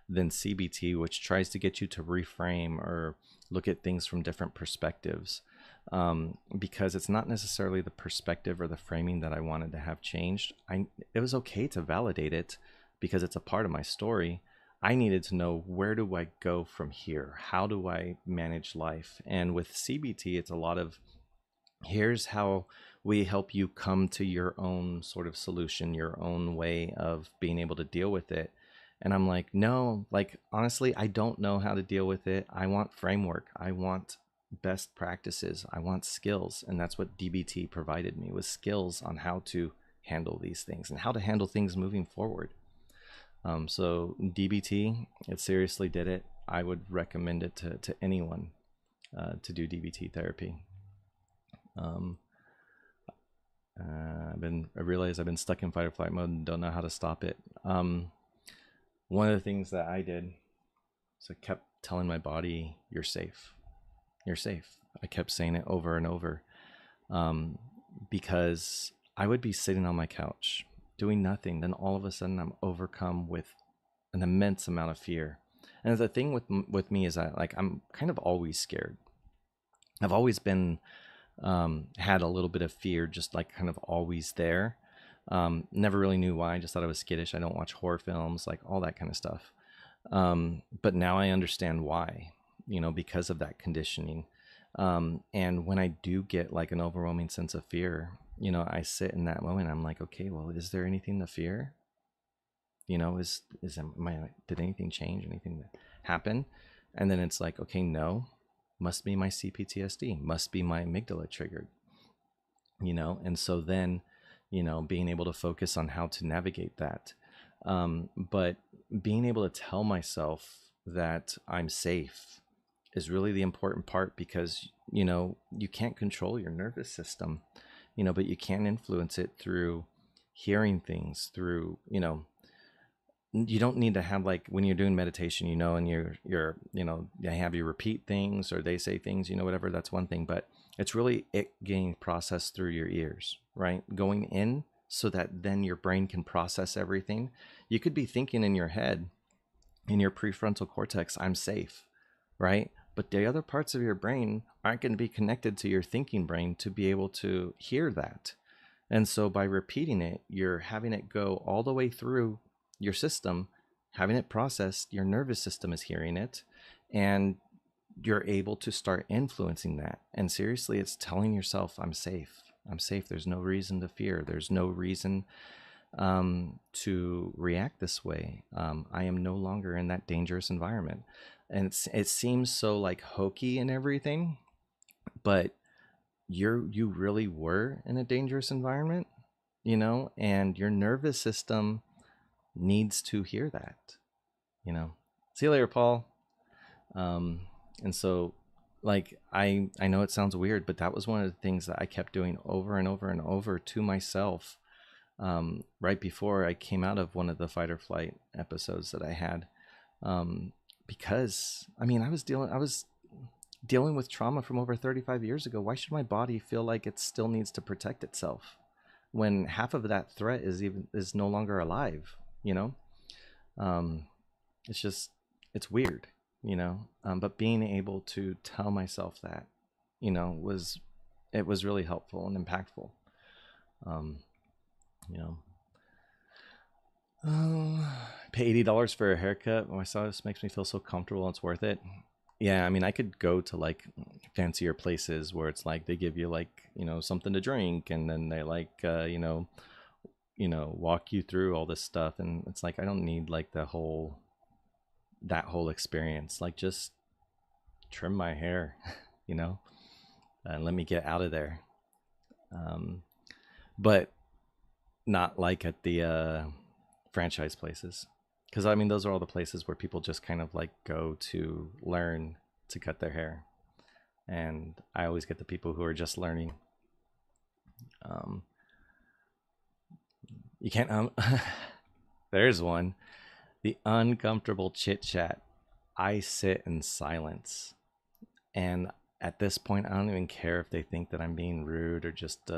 than CBT, which tries to get you to reframe or look at things from different perspectives. Because it's not necessarily the perspective or the framing that I wanted to have changed. It was okay to validate it because it's a part of my story. I needed to know, where do I go from here? How do I manage life? And with CBT, it's a lot of, here's how we help you come to your own sort of solution, your own way of being able to deal with it. And I'm like, no, like, honestly, I don't know how to deal with it. I want framework. I want best practices. I want skills. And that's what DBT provided me, was skills on how to handle these things and how to handle things moving forward. So DBT, it seriously did it. I would recommend it to anyone to do DBT therapy. I realize I've been stuck in fight or flight mode and don't know how to stop it. One of the things that I did is I kept telling my body, you're safe. You're safe. I kept saying it over and over, because I would be sitting on my couch doing nothing. Then all of a sudden I'm overcome with an immense amount of fear. And the thing with me is that, like, I'm kind of always scared. I've always been, had a little bit of fear, just like kind of always there. Never really knew why. I just thought I was skittish. I don't watch horror films, like all that kind of stuff. But now I understand why, because of that conditioning. And when I do get like an overwhelming sense of fear, I sit in that moment. I'm like, okay, well, is there anything to fear? Did anything change? Anything happen? And then it's like, okay, no, must be my CPTSD, must be my amygdala triggered, and so then, being able to focus on how to navigate that. But being able to tell myself that I'm safe is really the important part, because, you can't control your nervous system, but you can influence it through hearing things, through, you don't need to have, like, when you're doing meditation, and they have you repeat things or they say things, whatever, that's one thing, but it's really it getting processed through your ears, right? Going in so that then your brain can process everything. You could be thinking in your head, in your prefrontal cortex, I'm safe, right? But the other parts of your brain aren't going to be connected to your thinking brain to be able to hear that. And so by repeating it, you're having it go all the way through your system, having it processed, your nervous system is hearing it, and you're able to start influencing that. And seriously, it's telling yourself, I'm safe. I'm safe. There's no reason to fear. There's no reason to react this way. I am no longer in that dangerous environment. And it seems so like hokey and everything, but you really were in a dangerous environment, and your nervous system needs to hear that. See you later, Paul. And so, like, I know it sounds weird, but that was one of the things that I kept doing over and over and over to myself, right before I came out of one of the fight or flight episodes that I had, because I was dealing with trauma from over 35 years ago. Why should my body feel like it still needs to protect itself when half of that threat is no longer alive? It's weird, but being able to tell myself that, was really helpful and impactful. um, you know Um, pay $80 for a haircut. Oh, I saw this makes me feel so comfortable. It's worth it. Yeah, I mean, I could go to like fancier places where it's like they give you like something to drink, and then they like walk you through all this stuff, and it's like I don't need like that whole experience. Like just trim my hair, you know, and let me get out of there. Um, but not like at the franchise places, because I mean those are all the places where people just kind of like go to learn to cut their hair, and I always get the people who are just learning. Um, you can't. There's one. The uncomfortable chit chat. I sit in silence, and at this point, I don't even care if they think that I'm being rude or just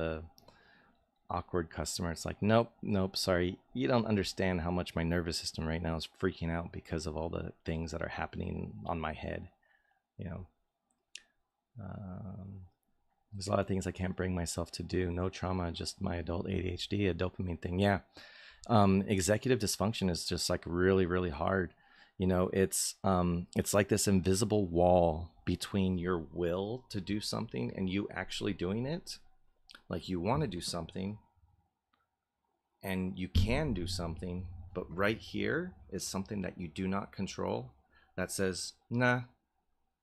awkward customer. It's like, nope, nope, sorry. You don't understand how much my nervous system right now is freaking out because of all the things that are happening on my head. You know, um, there's a lot of things I can't bring myself to do. No trauma, just my adult ADHD, a dopamine thing. Yeah. Executive dysfunction is just like really, really hard. It's like this invisible wall between your will to do something and you actually doing it. Like you want to do something and you can do something, but right here is something that you do not control that says, nah,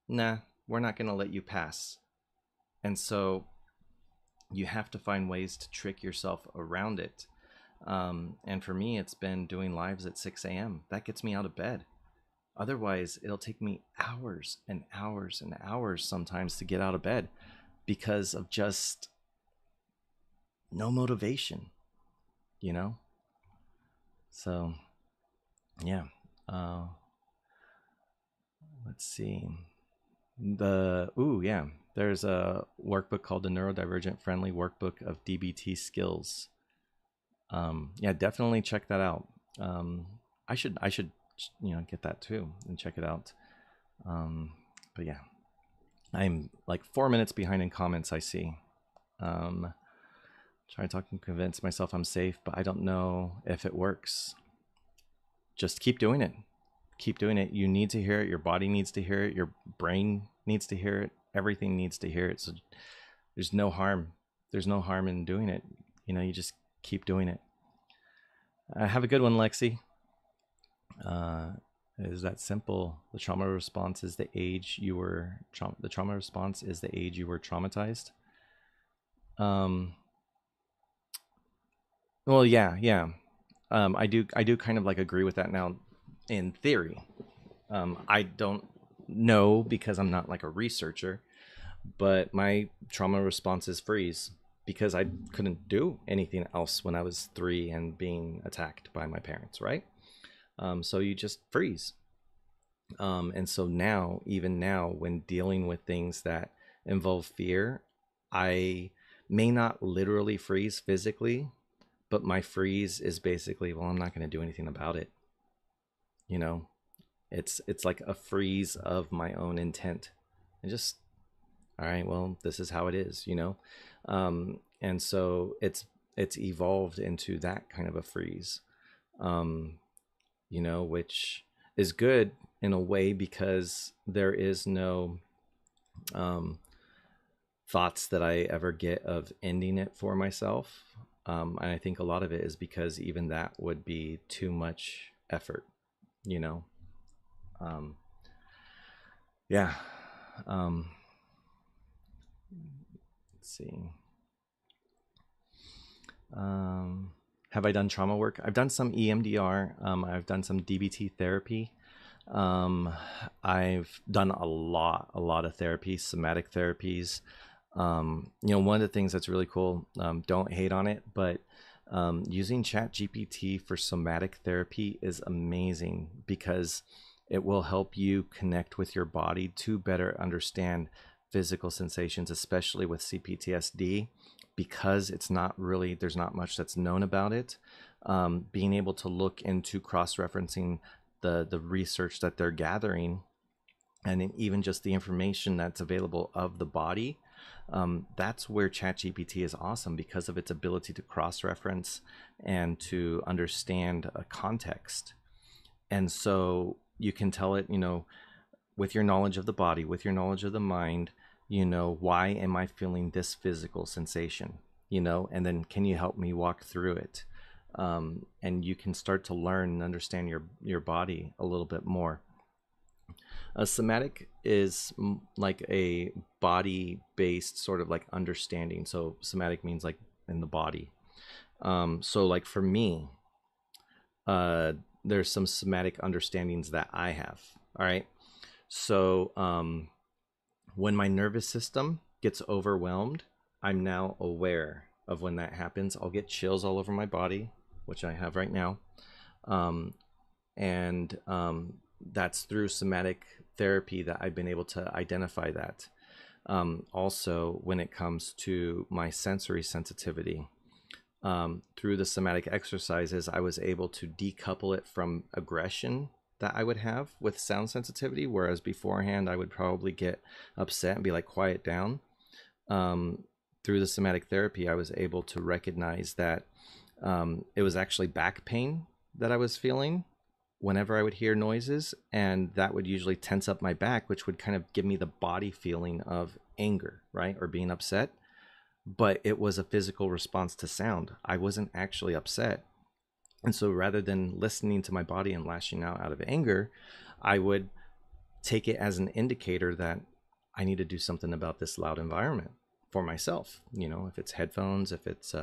nah, we're not going to let you pass. And so you have to find ways to trick yourself around it. And for me, it's been doing lives at 6 a.m. That gets me out of bed. Otherwise, it'll take me hours and hours and hours sometimes to get out of bed because of just no motivation, you know? So, yeah. Uh, let's see. Yeah. There's a workbook called the Neurodivergent Friendly Workbook of DBT Skills. Yeah, definitely check that out. I should get that too and check it out. But yeah, I'm like 4 minutes behind in comments. I see. Try to talk and convince myself I'm safe, but I don't know if it works. Just keep doing it. Keep doing it. You need to hear it. Your body needs to hear it. Your brain needs to hear it. Everything needs to hear it. So there's no harm. There's no harm in doing it. You just keep doing it. Have a good one, Lexi. It is that simple. The trauma response is the age you were. The trauma response is the age you were traumatized. Well, yeah. I do kind of like agree with that now, in theory. I don't know because I'm not like a researcher, but my trauma response is freeze because I couldn't do anything else when I was 3 and being attacked by my parents, right? So you just freeze. And so now, even now, when dealing with things that involve fear, I may not literally freeze physically, but my freeze is basically, well, I'm not going to do anything about it. It's like a freeze of my own intent. And just, all right, well, this is how it is. And so it's evolved into that kind of a freeze. Which is good in a way because there is no thoughts that I ever get of ending it for myself. And I think a lot of it is because even that would be too much effort, you know? Yeah. Let's see. Have I done trauma work? I've done some EMDR. I've done some DBT therapy. I've done a lot of therapy, somatic therapies. One of the things that's really cool, don't hate on it, but using ChatGPT for somatic therapy is amazing because it will help you connect with your body to better understand physical sensations, especially with CPTSD, because there's not much that's known about it. Being able to look into cross-referencing the research that they're gathering, and even just the information that's available of the body, That's where ChatGPT is awesome because of its ability to cross-reference and to understand a context. And so you can tell it, with your knowledge of the body, with your knowledge of the mind, why am I feeling this physical sensation? And then can you help me walk through it? And you can start to learn and understand your body a little bit more. A somatic is like a body-based sort of like understanding. So somatic means like in the body. So like for me, there's some somatic understandings that I have. All right. So when my nervous system gets overwhelmed, I'm now aware of when that happens. I'll get chills all over my body, which I have right now. And that's through somatic therapy that I've been able to identify that. Also, when it comes to my sensory sensitivity, through the somatic exercises, I was able to decouple it from aggression that I would have with sound sensitivity, whereas beforehand I would probably get upset and be like, quiet down. Through the somatic therapy, I was able to recognize that it was actually back pain that I was feeling whenever I would hear noises, and that would usually tense up my back, which would kind of give me the body feeling of anger, right? Or being upset. But it was a physical response to sound. I wasn't actually upset. And so rather than listening to my body and lashing out of anger, I would take it as an indicator that I need to do something about this loud environment for myself. If it's headphones, if it's,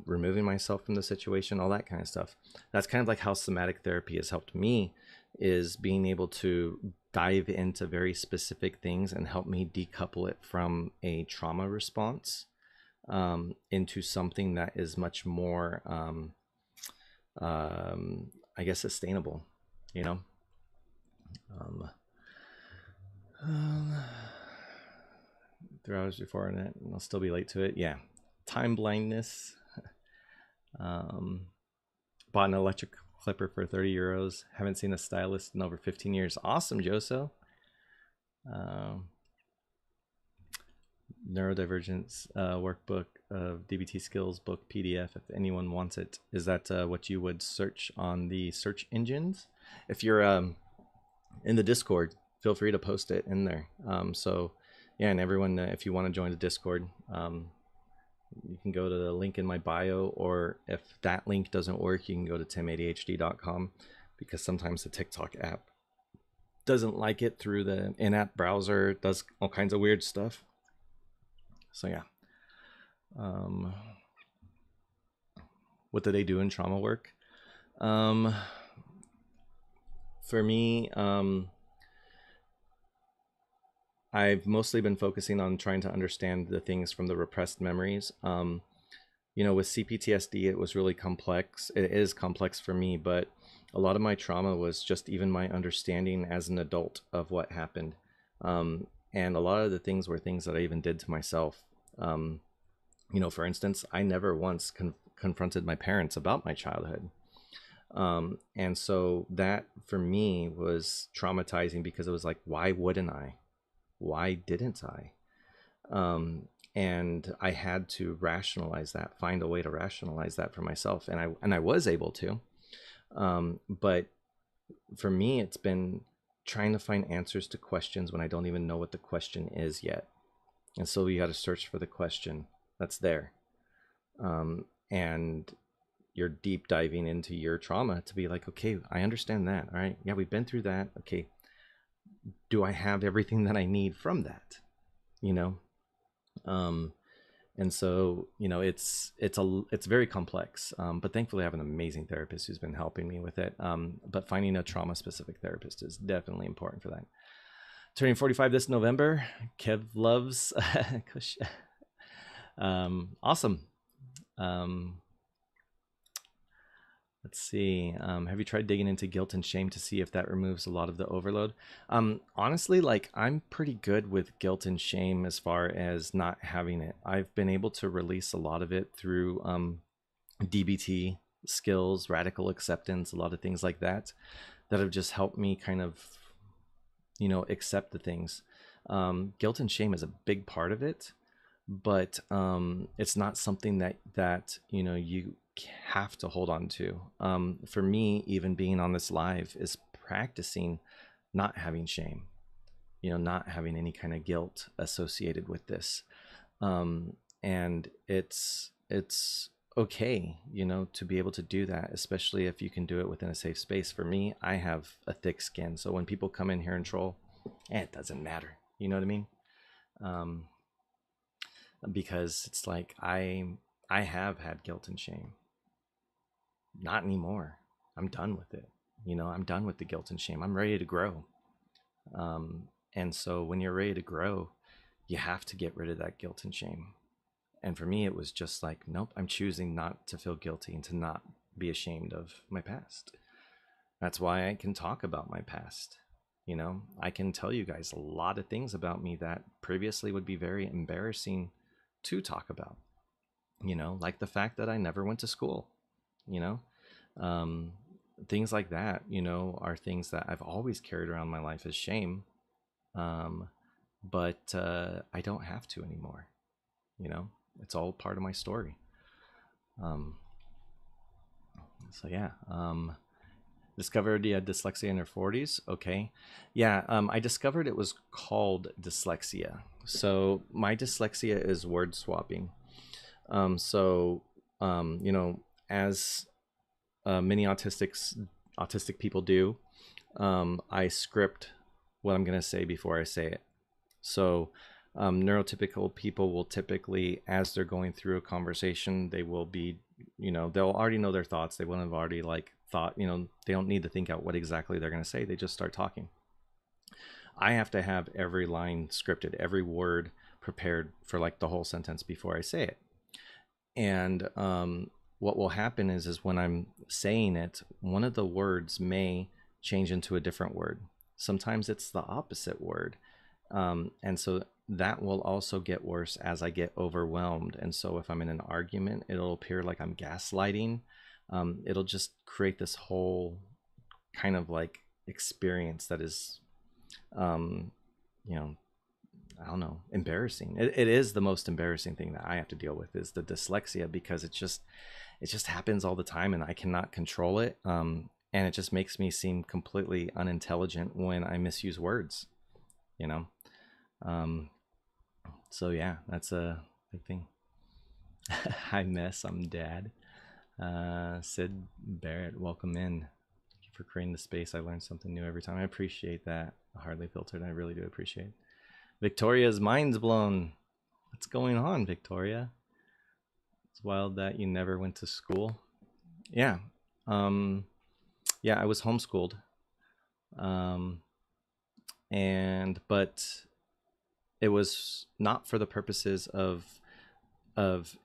removing myself from the situation, all that kind of stuff. That's kind of like how somatic therapy has helped me, is being able to dive into very specific things and help me decouple it from a trauma response into something that is much more, I guess, sustainable, 3 hours before and I'll still be late to it. Yeah. Time blindness. Bought an electric clipper for 30 euros. Haven't seen a stylist in over 15 years. Awesome, Joso. Neurodivergence workbook of DBT skills book PDF if anyone wants it. Is that what you would search on the search engines? If you're in the Discord, feel free to post it in there. So yeah, and everyone, if you want to join the Discord, you can go to the link in my bio, or if that link doesn't work, you can go to timadhd.com, because sometimes the TikTok app doesn't like it through the in-app browser. It does all kinds of weird stuff. So yeah. What do they do in trauma work? For me, I've mostly been focusing on trying to understand the things from the repressed memories. With CPTSD, it was really complex. It is complex for me, but a lot of my trauma was just even my understanding as an adult of what happened. And a lot of the things were things that I even did to myself. For instance, I never once confronted my parents about my childhood. And so that for me was traumatizing, because it was like, why wouldn't I? Why didn't I? And I had to rationalize that, find a way to rationalize that for myself. And I was able to. But for me, it's been trying to find answers to questions when I don't even know what the question is yet. And so you got to search for the question that's there. And you're deep diving into your trauma to be like, okay, I understand that. All right. Yeah, we've been through that. Okay. Do I have everything that I need from that? And so, it's very complex, but thankfully I have an amazing therapist who's been helping me with it. But finding a trauma specific therapist is definitely important for that. Turning 45 this November. Kev loves. Awesome. Let's see. Have you tried digging into guilt and shame to see if that removes a lot of the overload? Honestly, I'm pretty good with guilt and shame as far as not having it. I've been able to release a lot of it through DBT skills, radical acceptance, a lot of things like that have just helped me kind of, accept the things. Guilt and shame is a big part of it, but it's not something that you have to hold on to. For me, even being on this live is practicing not having shame, not having any kind of guilt associated with this. And it's okay, to be able to do that, especially if you can do it within a safe space. For me, I have a thick skin, so when people come in here and troll, it doesn't matter. You know what I mean? Um, because it's like I have had guilt and shame. Not anymore. I'm done with it. I'm done with the guilt and shame. I'm ready to grow. And so when you're ready to grow, you have to get rid of that guilt and shame. And for me, it was just like, nope, I'm choosing not to feel guilty and to not be ashamed of my past. That's why I can talk about my past. I can tell you guys a lot of things about me that previously would be very embarrassing to talk about. Like the fact that I never went to school. you know um, Things like that, are things that I've always carried around my life as shame. Um, but I don't have to anymore. It's all part of my story. So yeah. Discovered dyslexia in her 40s. Okay. Yeah. I discovered it was called dyslexia. So my dyslexia is word swapping. So as many autistic people do, I script what I'm going to say before I say it. So neurotypical people will typically, as they're going through a conversation, they will be, they'll already know their thoughts. They will have already thought, they don't need to think out what exactly they're going to say. They just start talking. I have to have every line scripted, every word prepared for the whole sentence before I say it. And what will happen is when I'm saying it, one of the words may change into a different word. Sometimes it's the opposite word. And so that will also get worse as I get overwhelmed. And so if I'm in an argument, it'll appear like I'm gaslighting. It'll just create this whole kind of experience that is, I don't know, embarrassing. It is the most embarrassing thing that I have to deal with, is the dyslexia, because it just happens all the time and I cannot control it. And it just makes me seem completely unintelligent when I misuse words, you know? So yeah, that's a big thing. Hi, Mess. I'm Dad. Sid Barrett, welcome in. Thank you for creating the space. I learn something new every time. I appreciate that. Hardly Filtered. I really do appreciate it. Victoria's mind's blown. What's going on, Victoria? It's wild that you never went to school. Yeah. Yeah, I was homeschooled. But it was not for the purposes of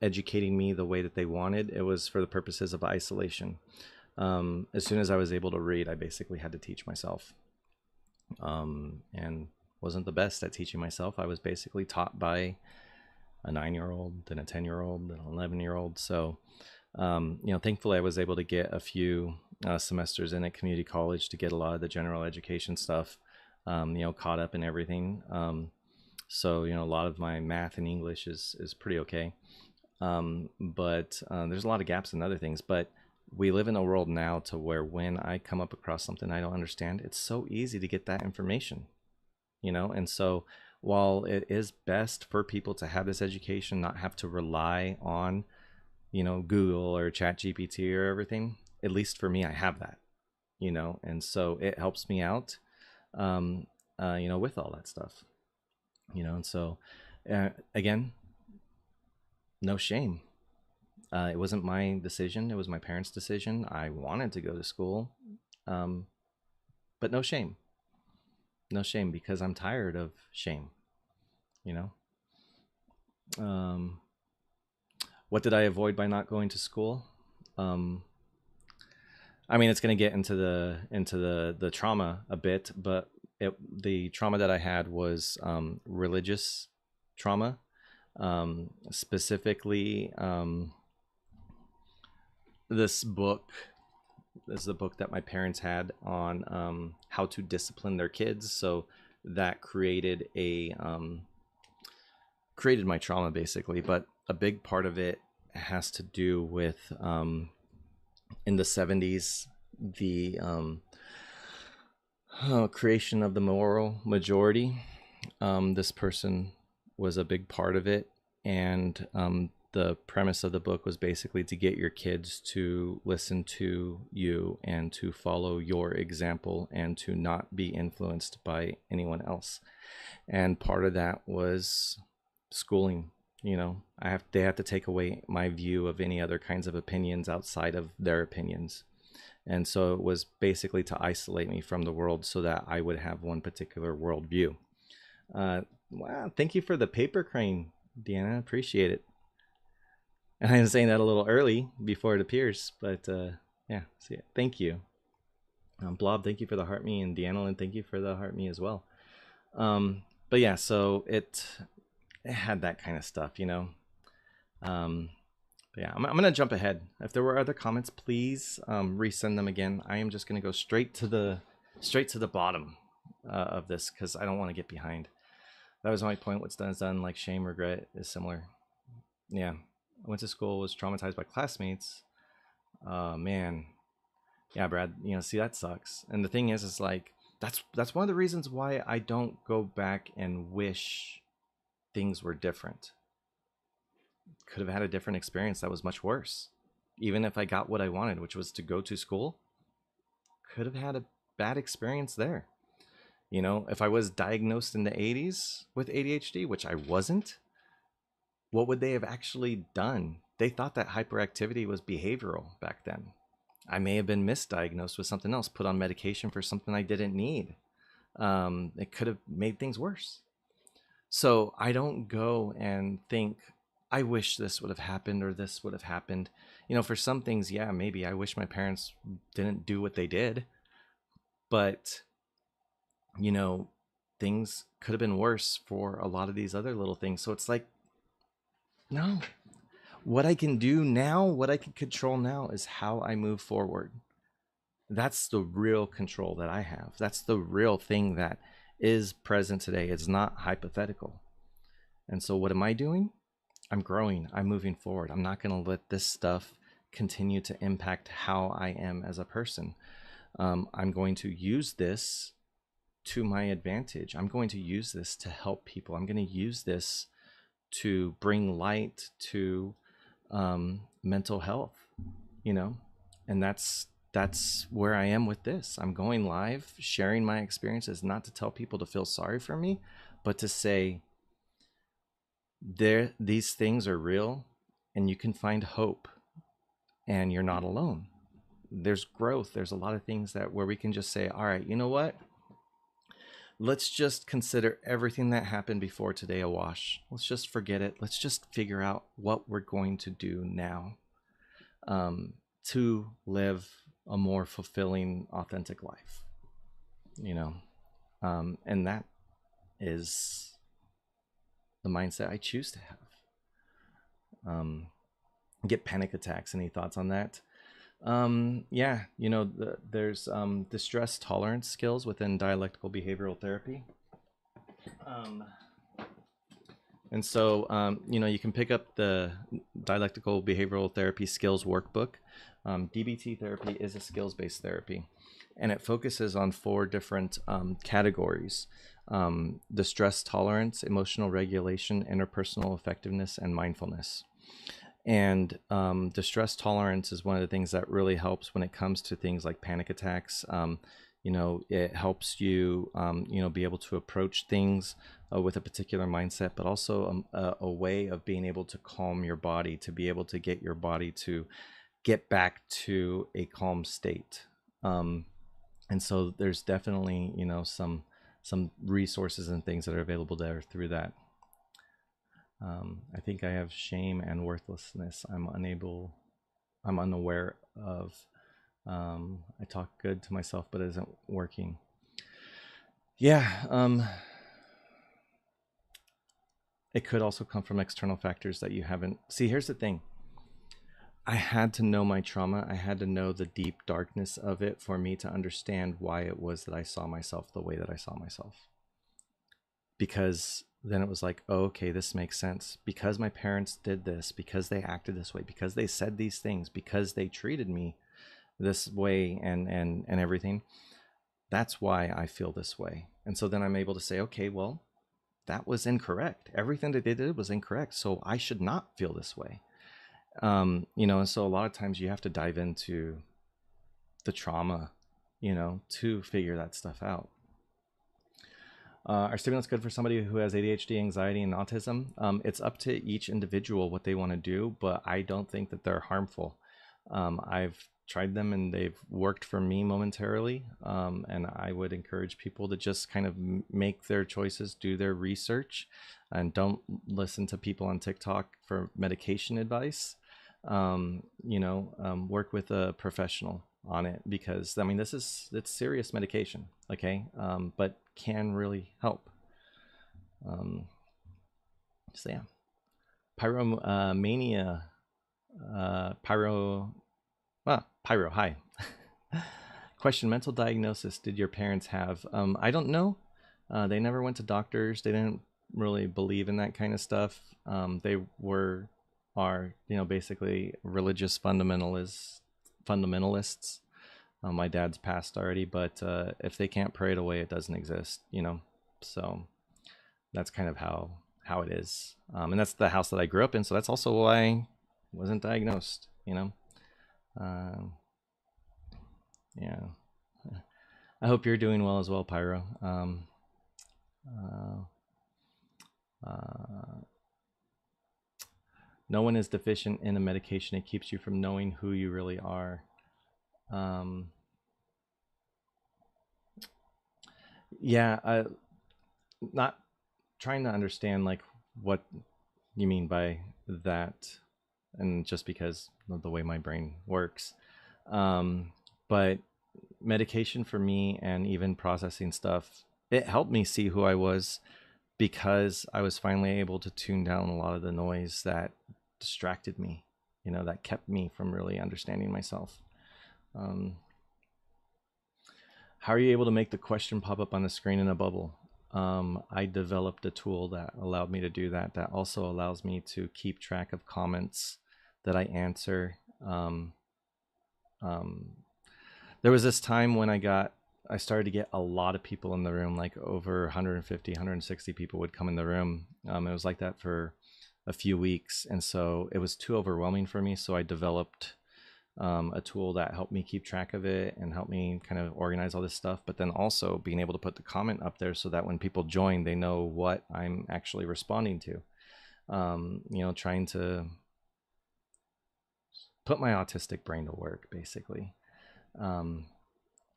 educating me the way that they wanted. It was for the purposes of isolation. As soon as I was able to read, I basically had to teach myself. And wasn't the best at teaching myself. I was basically taught by a 9-year-old, then a 10-year-old, then an 11-year-old. So, thankfully I was able to get a few semesters in at community college to get a lot of the general education stuff, caught up in everything. So, a lot of my math and English is pretty okay. But there's a lot of gaps in other things. But we live in a world now to where when I come up across something I don't understand, it's so easy to get that information, and so while it is best for people to have this education, not have to rely on, Google or ChatGPT or everything, at least for me, I have that, and so it helps me out, with all that stuff, and so again, no shame. It wasn't my decision. It was my parents' decision. I wanted to go to school, but no shame. No shame, because I'm tired of shame, What did I avoid by not going to school? I mean, it's going to get into the trauma a bit, but the trauma that I had was religious trauma, specifically. This is a book that my parents had on how to discipline their kids. So that created my trauma, basically. But a big part of it has to do with in the 70s, the creation of the moral majority. This person was a big part of it, and the premise of the book was basically to get your kids to listen to you and to follow your example and to not be influenced by anyone else. And part of that was schooling. You know, they have to take away my view of any other kinds of opinions outside of their opinions. And so it was basically to isolate me from the world so that I would have one particular worldview. Wow, thank you for the paper crane, Deanna. Appreciate it. And I'm saying that a little early before it appears, but yeah, see it. Thank you. Blob, thank you for the heart me, and Deanna, thank you for the heart me as well. But yeah, so it had that kind of stuff, you know. But yeah, I'm gonna jump ahead. If there were other comments, please resend them again. I am just gonna go straight to the bottom of this because I don't want to get behind. That was my point. What's done is done. Like shame, regret is similar. Yeah, I went to school, was traumatized by classmates. Man, yeah, Brad. You know, see, that sucks. And the thing is like that's one of the reasons why I don't go back and wish things were different. Could have had a different experience that was much worse. Even if I got what I wanted, which was to go to school, could have had a bad experience there. You know, if I was diagnosed in the 80s with ADHD, which I wasn't, what would they have actually done? They thought that hyperactivity was behavioral back then. I may have been misdiagnosed with something else, put on medication for something I didn't need. It could have made things worse. So I don't go and think, I wish this would have happened or this would have happened. You know, for some things, yeah, maybe I wish my parents didn't do what they did. But you know, things could have been worse for a lot of these other little things. So it's like, no. What I can do now, what I can control now is how I move forward. That's the real control that I have. That's the real thing that is present today. It's not hypothetical. And so what am I doing? I'm growing. I'm moving forward. I'm not going to let this stuff continue to impact how I am as a person. I'm going to use this to my advantage. I'm going to use this to help people. I'm going to use this to bring light to mental health, you know, and that's where I am with this. I'm going live, sharing my experiences, not to tell people to feel sorry for me, but to say these things are real and you can find hope and you're not alone. There's growth. There's a lot of things where we can just say, all right, you know what? Let's just consider everything that happened before today a wash. Let's just forget it. Let's just figure out what we're going to do now to live a more fulfilling, authentic life. You know, and that is the mindset I choose to have. Get panic attacks. Any thoughts on that? Yeah, you know, there's distress tolerance skills within dialectical behavioral therapy. And so, you know, you can pick up the dialectical behavioral therapy skills workbook. DBT therapy is a skills-based therapy, and it focuses on 4 different categories: distress tolerance, emotional regulation, interpersonal effectiveness, and mindfulness. And distress tolerance is one of the things that really helps when it comes to things like panic attacks. You know, it helps you, you know, be able to approach things with a particular mindset, but also a way of being able to calm your body, to be able to get your body to get back to a calm state. And so there's definitely, you know, some resources and things that are available there through that. I think I have shame and worthlessness. I'm unaware of. I talk good to myself, but it isn't working. Yeah. It could also come from external factors that you haven't. See, here's the thing. I had to know my trauma. I had to know the deep darkness of it for me to understand why it was that I saw myself the way that I saw myself. because then it was like, oh, okay, this makes sense. Because my parents did this, because they acted this way, because they said these things, because they treated me this way and everything, that's why I feel this way. And so then I'm able to say, okay, well, that was incorrect. Everything that they did was incorrect. So I should not feel this way. And so a lot of times you have to dive into the trauma, to figure that stuff out. Are stimulants good for somebody who has ADHD, anxiety, and autism? It's up to each individual what they want to do, but I don't think that they're harmful. I've tried them and they've worked for me momentarily. And I would encourage people to just kind of make their choices, do their research, and don't listen to people on TikTok for medication advice. Work with a professional on it, because I mean, it's serious medication, okay, but can really help. So yeah, pyromania, pyro. Hi. Question: mental diagnosis did your parents have? I don't know. They never went to doctors. They didn't really believe in that kind of stuff. They are basically religious fundamentalists. My dad's passed already, but if they can't pray it away, it doesn't exist. So that's kind of how it is. And that's the house that I grew up in. So that's also why I wasn't diagnosed. Yeah. I hope you're doing well as well, Pyro. No one is deficient in a medication. It keeps you from knowing who you really are. Yeah, not trying to understand like what you mean by that, and just because of the way my brain works. But medication for me, and even processing stuff, it helped me see who I was, because I was finally able to tune down a lot of the noise that distracted me, that kept me from really understanding myself. How are you able to make the question pop up on the screen in a bubble? I developed a tool that allowed me to do that. That also allows me to keep track of comments that I answer. There was this time when I started to get a lot of people in the room, like over 150, 160 people would come in the room. It was like that for a few weeks. And so it was too overwhelming for me. So I developed a tool that helped me keep track of it and helped me kind of organize all this stuff, but then also being able to put the comment up there so that when people join, they know what I'm actually responding to. Trying to put my autistic brain to work, basically.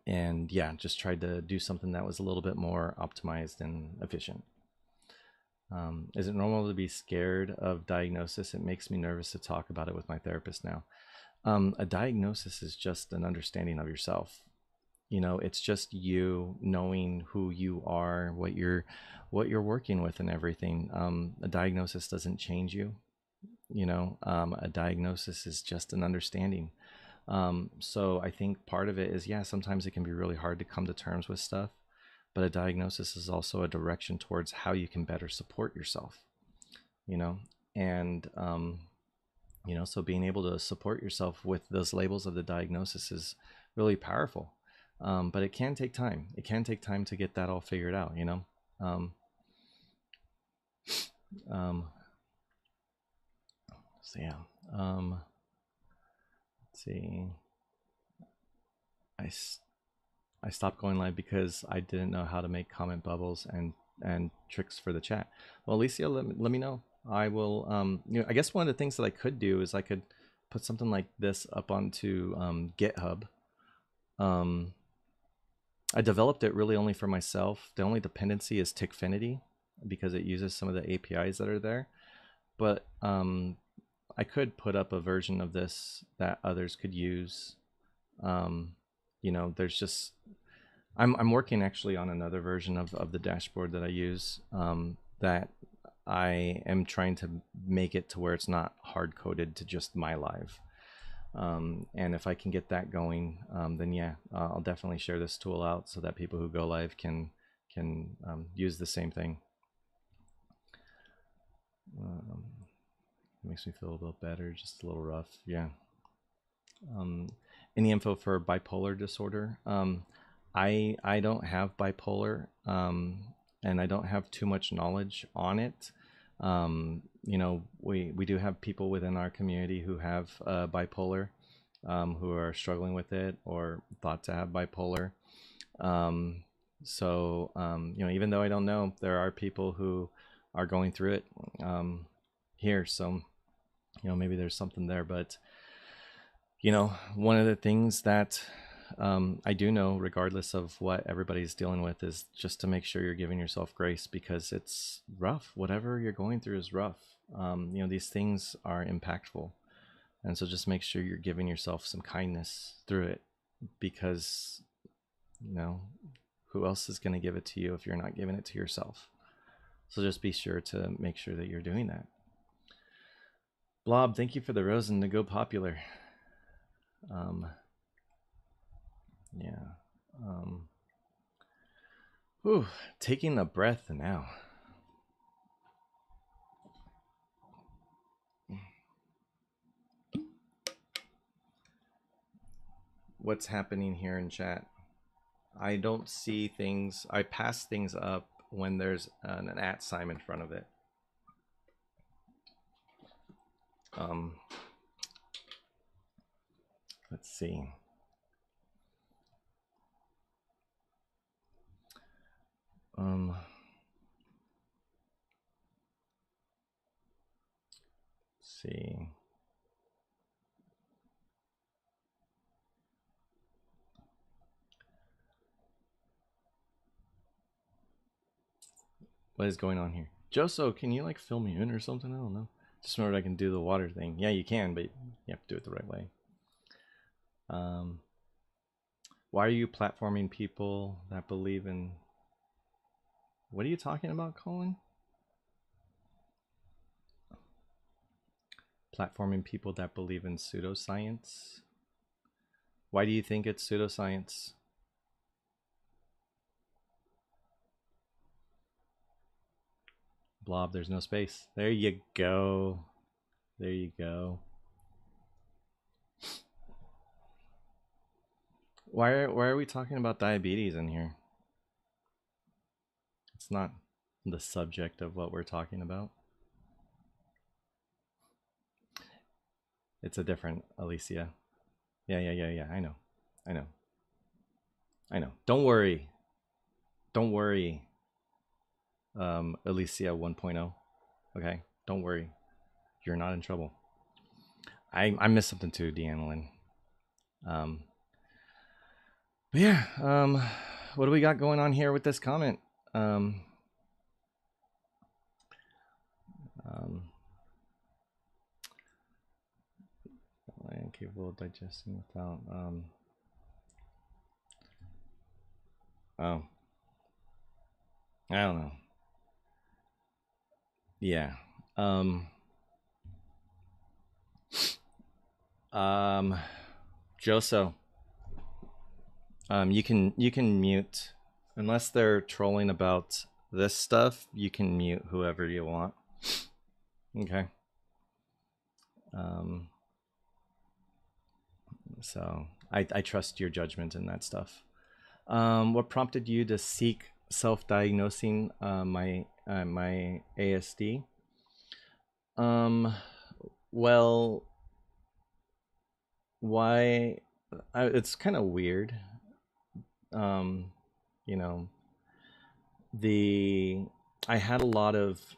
And yeah, just tried to do something that was a little bit more optimized and efficient. Is it normal to be scared of diagnosis? It makes me nervous to talk about it with my therapist now. A diagnosis is just an understanding of yourself. It's just you knowing who you are, what you're working with, and everything. A diagnosis doesn't change you. A diagnosis is just an understanding. So I think part of it is, yeah, sometimes it can be really hard to come to terms with stuff, but a diagnosis is also a direction towards how you can better support yourself. And so being able to support yourself with those labels of the diagnosis is really powerful. But it can take time. It can take time to get that all figured out, So yeah. Let's see. I stopped going live because I didn't know how to make comment bubbles and tricks for the chat. Well, Alicia, let me know. I will, I guess one of the things that I could do is I could put something like this up onto GitHub. I developed it really only for myself. The only dependency is Tickfinity, because it uses some of the APIs that are there. But I could put up a version of this that others could use. There's just, I'm working actually on another version of the dashboard that I use, that I am trying to make it to where it's not hard coded to just my live. And if I can get that going, then yeah, I'll definitely share this tool out so that people who go live can use the same thing. Makes me feel a little better, just a little rough. Yeah. Any info for bipolar disorder? I don't have bipolar, and I don't have too much knowledge on it. We do have people within our community who have bipolar, who are struggling with it or thought to have bipolar. Even though I don't know, there are people who are going through it here. So, maybe there's something there. But, one of the things that I do know, regardless of what everybody's dealing with, is just to make sure you're giving yourself grace, because it's rough. Whatever you're going through is rough. These things are impactful. And so just make sure you're giving yourself some kindness through it, because, who else is going to give it to you if you're not giving it to yourself? So just be sure to make sure that you're doing that. Blob, thank you for the rose and to go popular. Taking a breath now. What's happening here in chat? I don't see things. I pass things up when there's an @ sign in front of it. Let's see. Let's see. What is going on here? Joso, can you like fill me in or something? I don't know. Just remembered I can do the water thing. Yeah, you can, but you have to do it the right way. Why are you platforming people that believe in... What are you talking about, Colin? Platforming people that believe in pseudoscience? Why do you think it's pseudoscience? Blob, there's no space. There you go. There you go. Why are we talking about diabetes in here? It's not the subject of what we're talking about. It's a different Alicia. Yeah. I know. Don't worry. Alicia 1.0. Okay, don't worry. You're not in trouble. I missed something too, Deanne. But yeah, what do we got going on here with this comment? Incapable of digesting without oh, I don't know. Yeah. Joso, you can mute, unless they're trolling about this stuff. You can mute whoever you want. Okay. So I trust your judgment in that stuff. What prompted you to seek self-diagnosing my ASD? Well, why? It's kind of weird. I had a lot of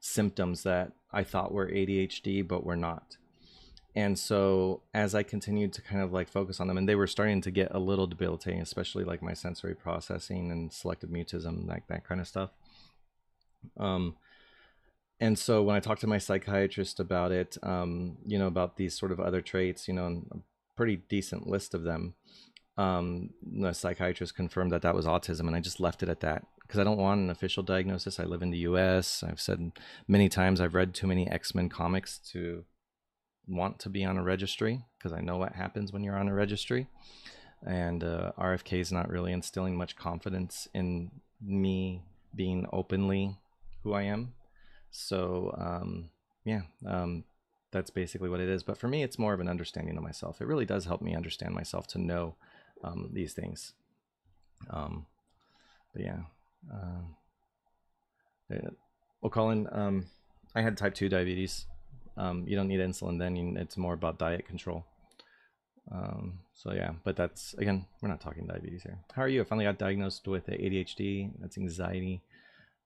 symptoms that I thought were ADHD, but were not. And so as I continued to kind of like focus on them, and they were starting to get a little debilitating, especially like my sensory processing and selective mutism, like that kind of stuff. And so when I talked to my psychiatrist about it, about these sort of other traits, and a pretty decent list of them, the psychiatrist confirmed that was autism, and I just left it at that, because I don't want an official diagnosis. I live in the US. I've said many times I've read too many X-Men comics to want to be on a registry, because I know what happens when you're on a registry. And RFK is not really instilling much confidence in me being openly who I am. So yeah, that's basically what it is. But for me, it's more of an understanding of myself. It really does help me understand myself to know these things. But yeah. Um, well, Colin, I had type 2 diabetes. You don't need insulin then. It's more about diet control. So yeah, but that's, again, we're not talking diabetes here. How are you? I finally got diagnosed with ADHD. That's anxiety.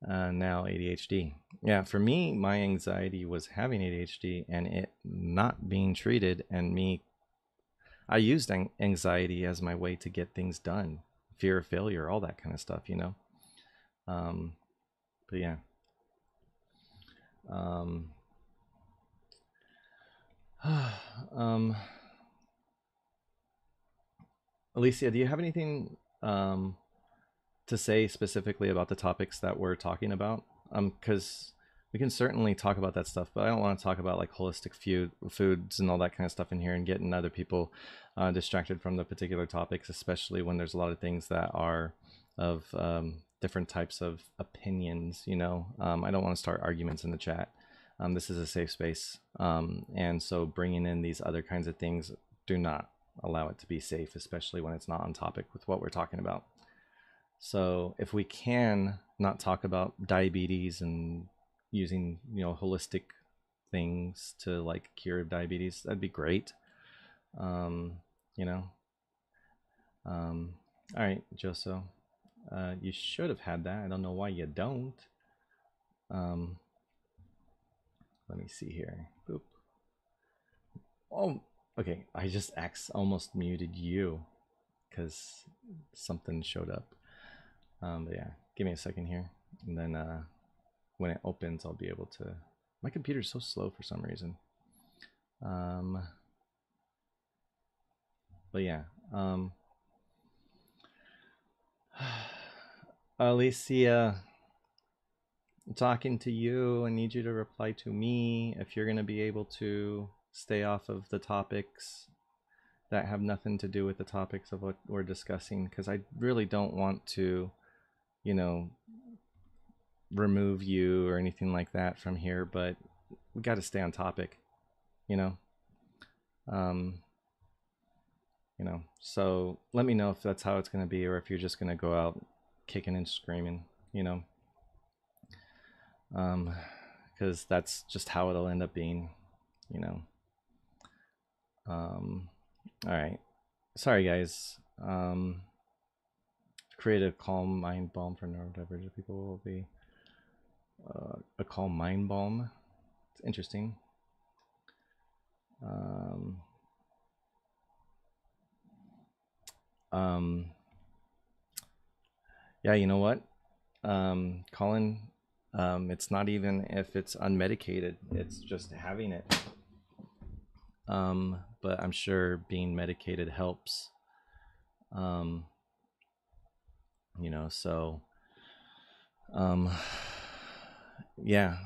Now ADHD. Yeah, for me, my anxiety was having ADHD and it not being treated, and I used anxiety as my way to get things done, fear of failure, all that kind of stuff, you know. Um, but yeah. Um, um, Alicia, do you have anything to say specifically about the topics that we're talking about? Because we can certainly talk about that stuff, but I don't want to talk about like holistic foods and all that kind of stuff in here and getting other people distracted from the particular topics, especially when there's a lot of things that are of different types of opinions. You know, I don't want to start arguments in the chat. This is a safe space, and so bringing in these other kinds of things do not allow it to be safe, especially when it's not on topic with what we're talking about. So if we can not talk about diabetes and using, you know, holistic things to like cure diabetes, that'd be great. You know. All right, Joso. You should have had that. I don't know why you don't. Let me see here. Boop. Oh, okay. I just almost muted you because something showed up. But yeah, give me a second here, and then when it opens, I'll be able to. My computer's so slow for some reason. But yeah. Alicia, I'm talking to you. I need you to reply to me if you're going to be able to stay off of the topics that have nothing to do with the topics of what we're discussing, because I really don't want to, you know, remove you or anything like that from here, but we got to stay on topic, you know. You know, so let me know if that's how it's going to be, or if you're just going to go out kicking and screaming, you know. Because that's just how it'll end up being, you know. All right, sorry guys. Create a calm mind balm for neurodivergent people will be a calm mind balm. It's interesting. Yeah, you know what, Colin, it's not even if it's unmedicated, it's just having it. But I'm sure being medicated helps. You know, so yeah,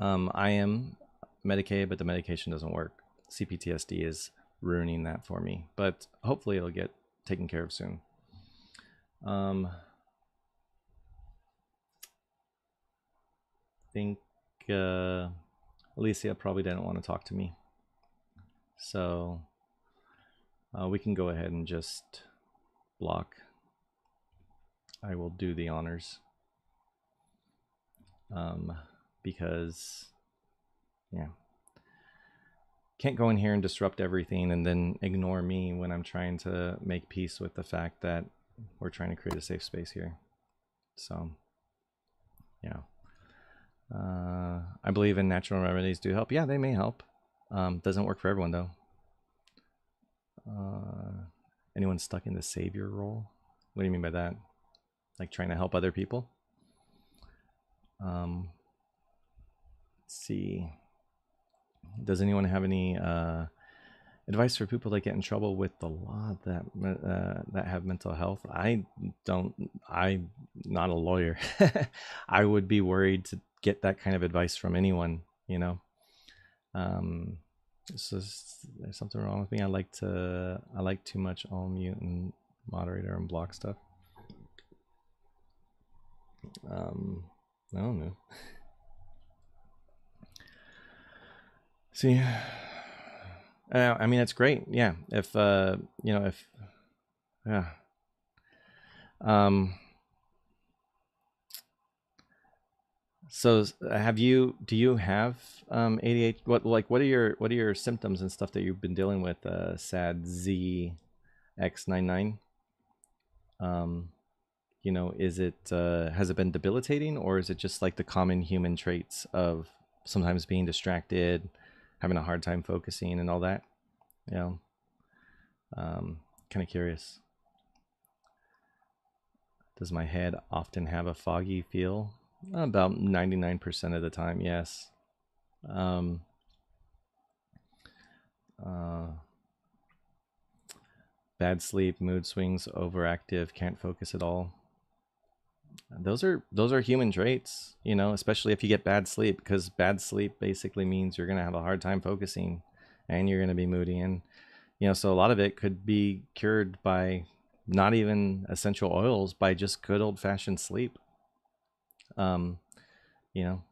I am medicated, but the medication doesn't work. CPTSD is ruining that for me, but hopefully it'll get taken care of soon. Think Alicia probably didn't want to talk to me, so we can go ahead and just block. I will do the honors, because yeah, can't go in here and disrupt everything and then ignore me when I'm trying to make peace with the fact that we're trying to create a safe space here. So yeah, I believe in natural remedies do help. Yeah, they may help. Doesn't work for everyone though. Anyone stuck in the savior role? What do you mean by that? Like trying to help other people? Let's see. Does anyone have any advice for people that get in trouble with the law that have mental health? I'm not a lawyer. I would be worried to get that kind of advice from anyone, you know. There's something wrong with me. I like too much all mute and moderator and block stuff. I don't know. See, I mean, it's great. Yeah. If, you know, if, yeah. Um, so do you have, ADHD? What are your symptoms and stuff that you've been dealing with, SAD ZX99? Um, you know, is it, has it been debilitating, or is it just like the common human traits of sometimes being distracted, having a hard time focusing and all that? You know, kind of curious. Does my head often have a foggy feel? About 99% of the time, yes. Um, uh, Bad sleep, mood swings, overactive, can't focus at all. Those are human traits, you know, especially if you get bad sleep, because bad sleep basically means you're gonna have a hard time focusing, and you're gonna be moody, and you know, so a lot of it could be cured by not even essential oils, by just good old fashioned sleep. Um, you know,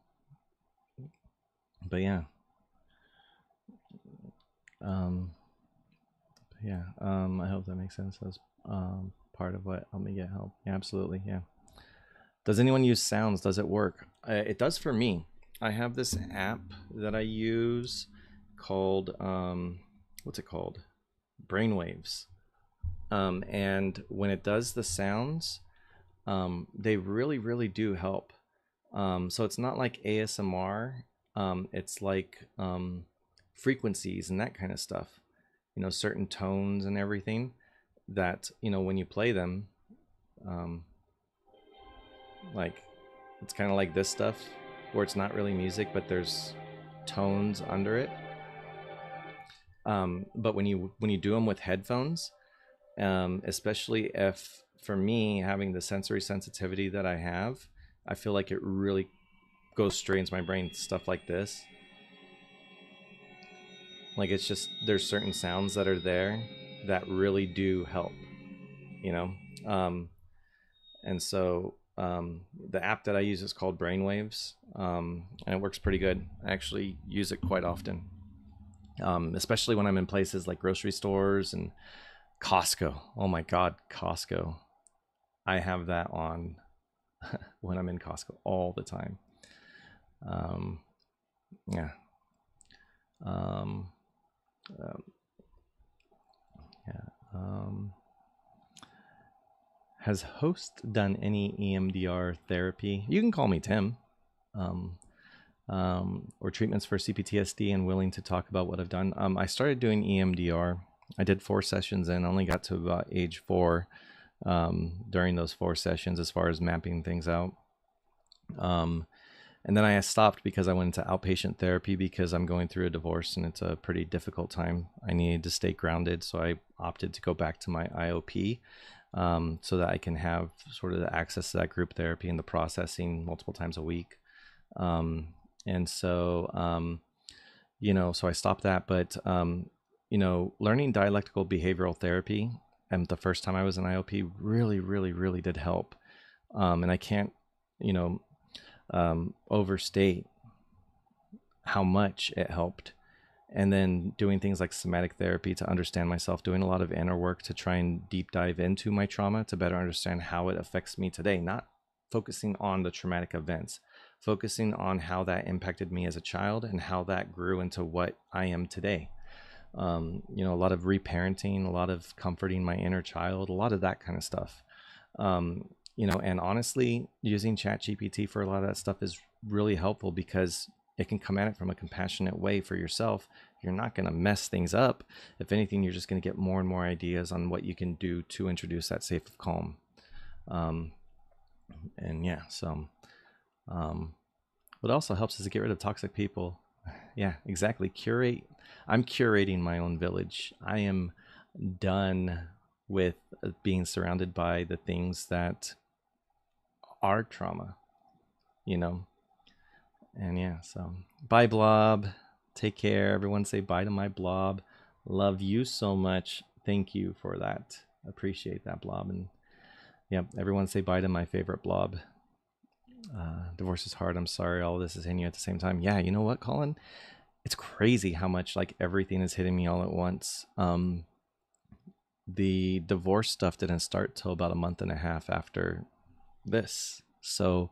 but yeah, um, I hope that makes sense. That's part of what helped me get help. Yeah, absolutely. Yeah. Does anyone use sounds? Does it work? It does for me. I have this app that I use called, what's it called? Brainwaves. And when it does the sounds, they really, really do help. So it's not like ASMR. It's like, frequencies and that kind of stuff. You know, certain tones and everything that, you know, when you play them, um, like it's kind of like this stuff where it's not really music, but there's tones under it. But when you do them with headphones, especially if, for me, having the sensory sensitivity that I have, I feel like it really goes straight into my brain. Stuff like this, like it's just, there's certain sounds that are there that really do help, you know. Um, and so the app that I use is called Brainwaves, and it works pretty good. I actually use it quite often, especially when I'm in places like grocery stores and Costco. Oh my God, Costco. I have that on when I'm in Costco all the time. Um, yeah. Um, um, yeah. Has Host done any EMDR therapy? You can call me Tim. Um, or treatments for CPTSD, and willing to talk about what I've done. I started doing EMDR. I did 4 sessions and only got to about age 4 during those 4 sessions as far as mapping things out. And then I stopped because I went into outpatient therapy because I'm going through a divorce and it's a pretty difficult time. I needed to stay grounded, so I opted to go back to my IOP, so that I can have sort of the access to that group therapy and the processing multiple times a week. And so, you know, so I stopped that. But, you know, learning dialectical behavioral therapy, and the first time I was in IOP, really, really, really did help. And I can't, you know, overstate how much it helped. And then doing things like somatic therapy to understand myself, doing a lot of inner work to try and deep dive into my trauma to better understand how it affects me today, not focusing on the traumatic events, focusing on how that impacted me as a child and how that grew into what I am today. You know, a lot of reparenting, a lot of comforting my inner child, a lot of that kind of stuff. You know, and honestly, using ChatGPT for a lot of that stuff is really helpful because it can come at it from a compassionate way for yourself. You're not going to mess things up. If anything, you're just going to get more and more ideas on what you can do to introduce that safe of calm. And yeah, so what also helps is to get rid of toxic people. Yeah, exactly. I'm curating my own village. I am done with being surrounded by the things that are trauma, you know. And yeah, so bye, Blob. Take care. Everyone say bye to my Blob. Love you so much. Thank you for that. Appreciate that, Blob. And yeah, everyone say bye to my favorite Blob. Divorce is hard. I'm sorry all of this is hitting you at the same time. Yeah, you know what, Colin? it's crazy how much like everything is hitting me all at once. The divorce stuff didn't start till about a month and a half after this. So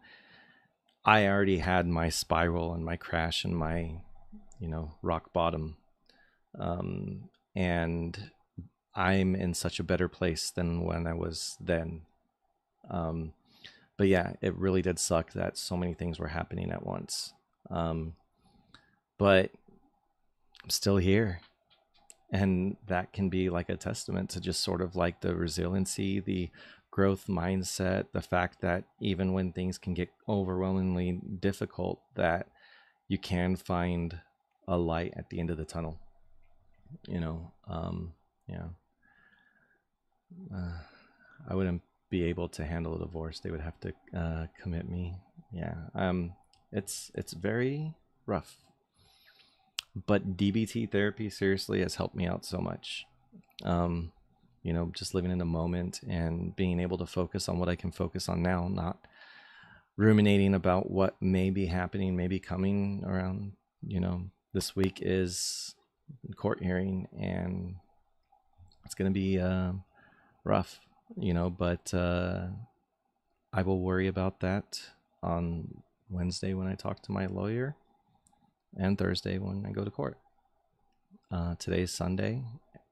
I already had my spiral and my crash and my, rock bottom. And I'm in such a better place than when I was then. Um, but yeah, it really did suck that so many things were happening at once. But I'm still here. And that can be like a testament to just sort of like the resiliency, the growth mindset, the fact that even when things can get overwhelmingly difficult, that you can find a light at the end of the tunnel. Yeah. I wouldn't be able to handle a divorce. They would have to commit me. Yeah. It's very rough. But DBT therapy seriously has helped me out so much. Um, just living in the moment and being able to focus on what I can focus on now, not ruminating about what may be happening, maybe coming around. This week is court hearing, and it's going to be rough, but I will worry about that on Wednesday when I talk to my lawyer, and Thursday when I go to court. Today's Sunday,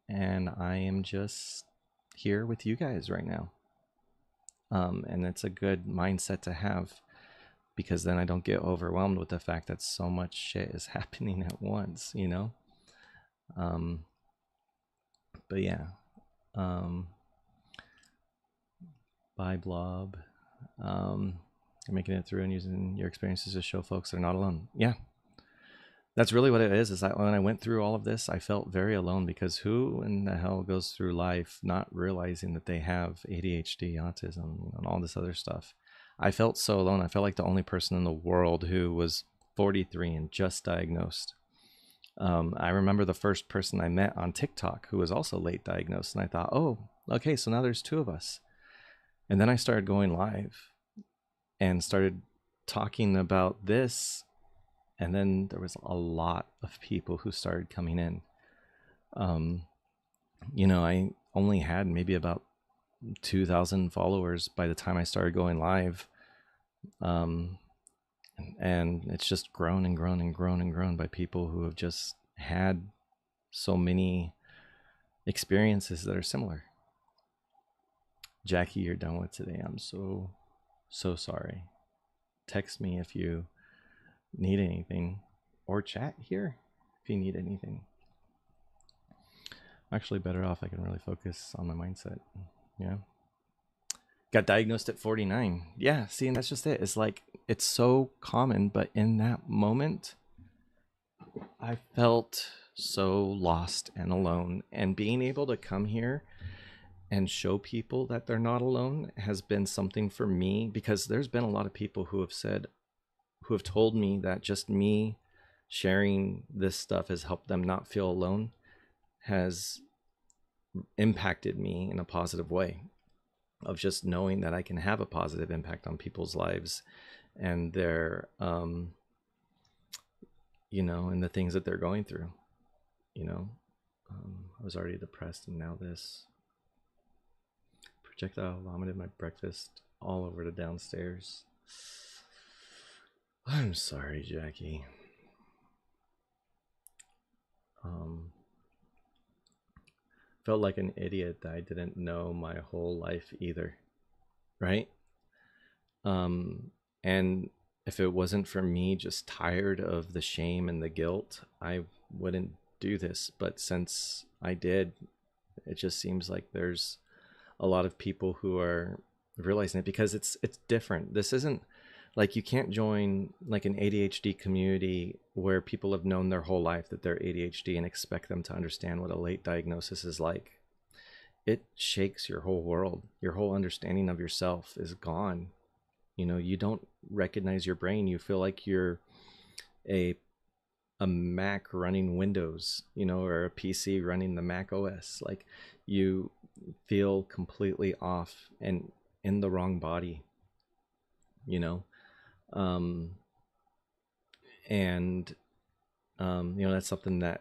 and I am just here with you guys right now. And it's a good mindset to have, because then I don't get overwhelmed with the fact that so much shit is happening at once, Um, but yeah. Bye, Blob. You're making it through and using your experiences to show folks they're not alone. Yeah, that's really what it is that when I went through all of this, I felt very alone, because who in the hell goes through life not realizing that they have ADHD, autism, and all this other stuff? I felt so alone. I felt like the only person in the world who was 43 and just diagnosed. I remember the first person I met on TikTok who was also late diagnosed, and I thought, oh, okay, so now there's two of us. And then I started going live and started talking about this. And then there was a lot of people who started coming in. I only had maybe about 2,000 followers by the time I started going live. And it's just grown and grown and grown and grown by people who have just had so many experiences that are similar. Jackie, you're done with today. I'm so sorry. Text me if you need anything, or chat here if you need anything. I'm actually better off. I can really focus on my mindset. Yeah. Got diagnosed at 49. Yeah, see, and that's just it. It's like, it's so common, but in that moment, I felt so lost and alone. And being able to come here and show people that they're not alone has been something for me, because there's been a lot of people who have told me that just me sharing this stuff has helped them not feel alone, has impacted me in a positive way, of just knowing that I can have a positive impact on people's lives and their, and the things that they're going through. I was already depressed, and now this projectile vomited my breakfast all over the downstairs. I'm sorry, Jackie. Felt like an idiot that I didn't know my whole life either, right? And if it wasn't for me just tired of the shame and the guilt, I wouldn't do this. But since I did, it just seems like there's a lot of people who are realizing it, because it's different. This isn't like, you can't join like an ADHD community where people have known their whole life that they're ADHD and expect them to understand what a late diagnosis is like. It shakes your whole world. Your whole understanding of yourself is gone. You don't recognize your brain. You feel like you're a Mac running Windows, or a PC running the Mac OS. Like, you feel completely off and in the wrong body, and That's something that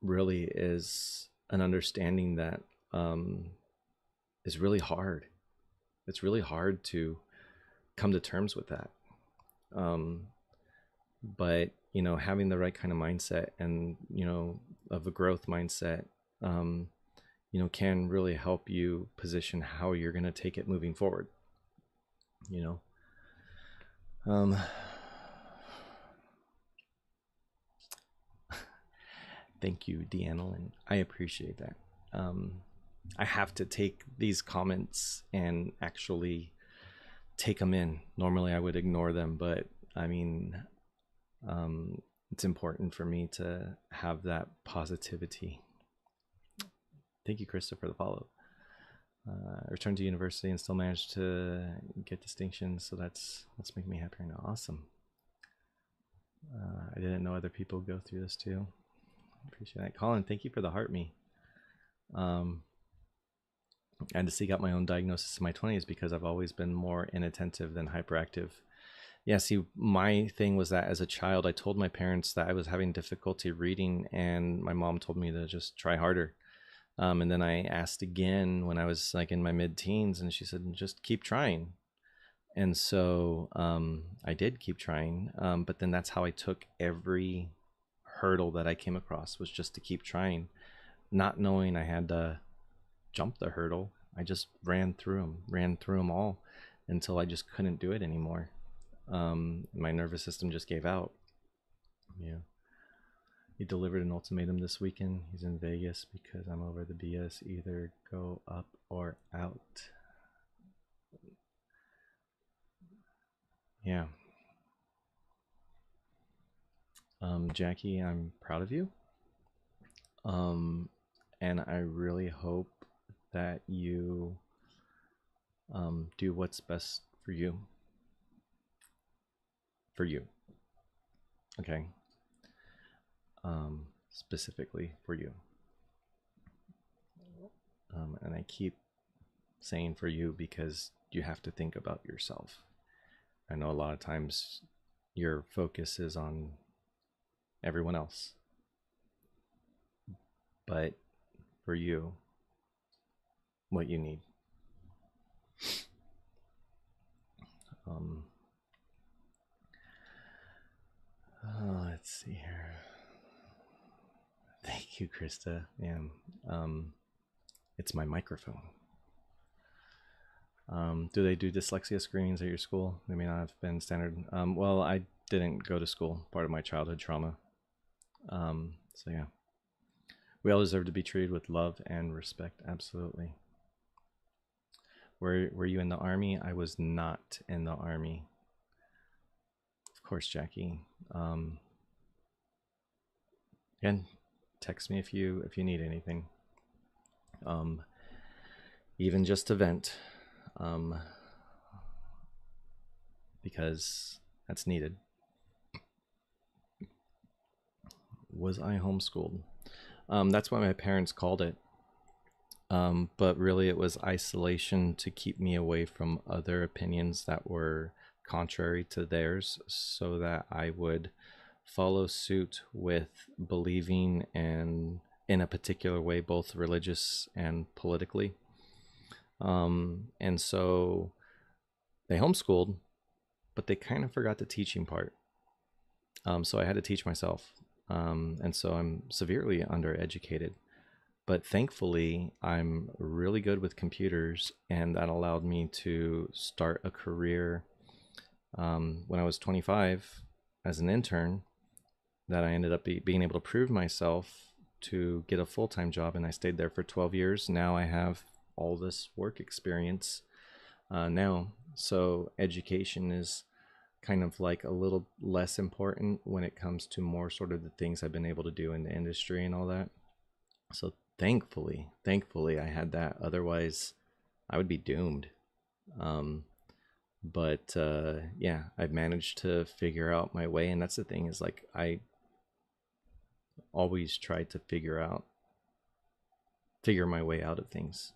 really is an understanding that is really hard. It's really hard to come to terms with that. But having the right kind of mindset and of a growth mindset, can really help you position how you're going to take it moving forward. Thank you, Deanna. I appreciate that. I have to take these comments and actually take them in. Normally I would ignore them, but I mean, it's important for me to have that positivity. Thank you, Krista, for the follow. I returned to university and still managed to get distinctions, so that's making me happier now. Awesome. I didn't know other people go through this too. Appreciate that. Colin, thank you for the heart me. I had to seek out my own diagnosis in my 20s because I've always been more inattentive than hyperactive. Yeah, see, my thing was that as a child, I told my parents that I was having difficulty reading, and my mom told me to just try harder. And then I asked again when I was like in my mid-teens, and she said, just keep trying. And so I did keep trying, but then that's how I took every hurdle that I came across, was just to keep trying, not knowing I had to jump the hurdle. I just ran through them all until I just couldn't do it anymore. My nervous system just gave out. Yeah. He delivered an ultimatum this weekend. He's in Vegas because I'm over the BS. Either go up or out. Yeah. Jackie, I'm proud of you. And I really hope that you do what's best for you. For you. Okay. Specifically for you. And I keep saying for you because you have to think about yourself. I know a lot of times your focus is on everyone else, but for you, what you need. Let's see here. Thank you, Krista. Yeah. It's my microphone. Do they do dyslexia screenings at your school? They may not have been standard. Well, I didn't go to school. Part of my childhood trauma. So yeah. We all deserve to be treated with love and respect. Absolutely. Were you in the Army? I was not in the Army. Of course, Jackie. Again, text me if you need anything. Even just to vent, because that's needed. Was I homeschooled? That's what my parents called it. But really it was isolation to keep me away from other opinions that were contrary to theirs, so that I would follow suit with believing and in a particular way, both religious and politically. And so they homeschooled, but they kind of forgot the teaching part. So I had to teach myself. And so I'm severely undereducated. But thankfully, I'm really good with computers, and that allowed me to start a career when I was 25 as an intern, that I ended up being able to prove myself to get a full-time job, and I stayed there for 12 years. Now I have all this work experience now. So education is kind of like a little less important when it comes to more sort of the things I've been able to do in the industry and all that. So thankfully I had that. Otherwise I would be doomed. But yeah, I've managed to figure out my way. And that's the thing, is like, I always try to figure my way out of things,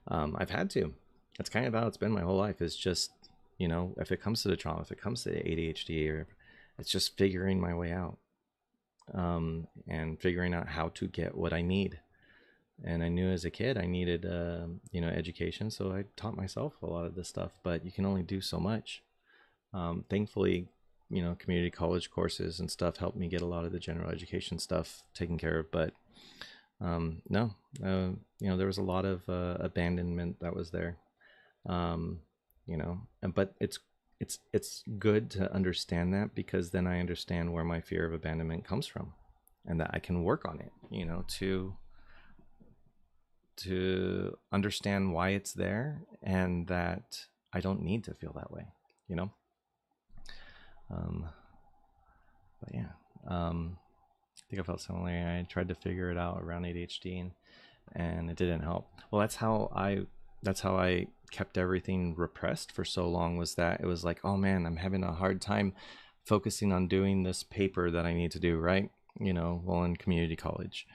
I've had to. That's kind of how it's been my whole life. Is just, if it comes to the trauma, if it comes to ADHD, or It's just figuring my way out, and figuring out how to get what I need. And I knew as a kid I needed, education, so I taught myself a lot of this stuff. But you can only do so much. Thankfully, community college courses and stuff helped me get a lot of the general education stuff taken care of. But no, there was a lot of abandonment that was there. um, but it's good to understand that, because then I understand where my fear of abandonment comes from, and that I can work on it, to understand why it's there, and that I don't need to feel that way, you know. um, but yeah, I think I felt similarly. I tried to figure it out around ADHD, and it didn't help. Well, that's how I kept everything repressed for so long, was that it was like, oh man, I'm having a hard time focusing on doing this paper that I need to do, right? While in community college.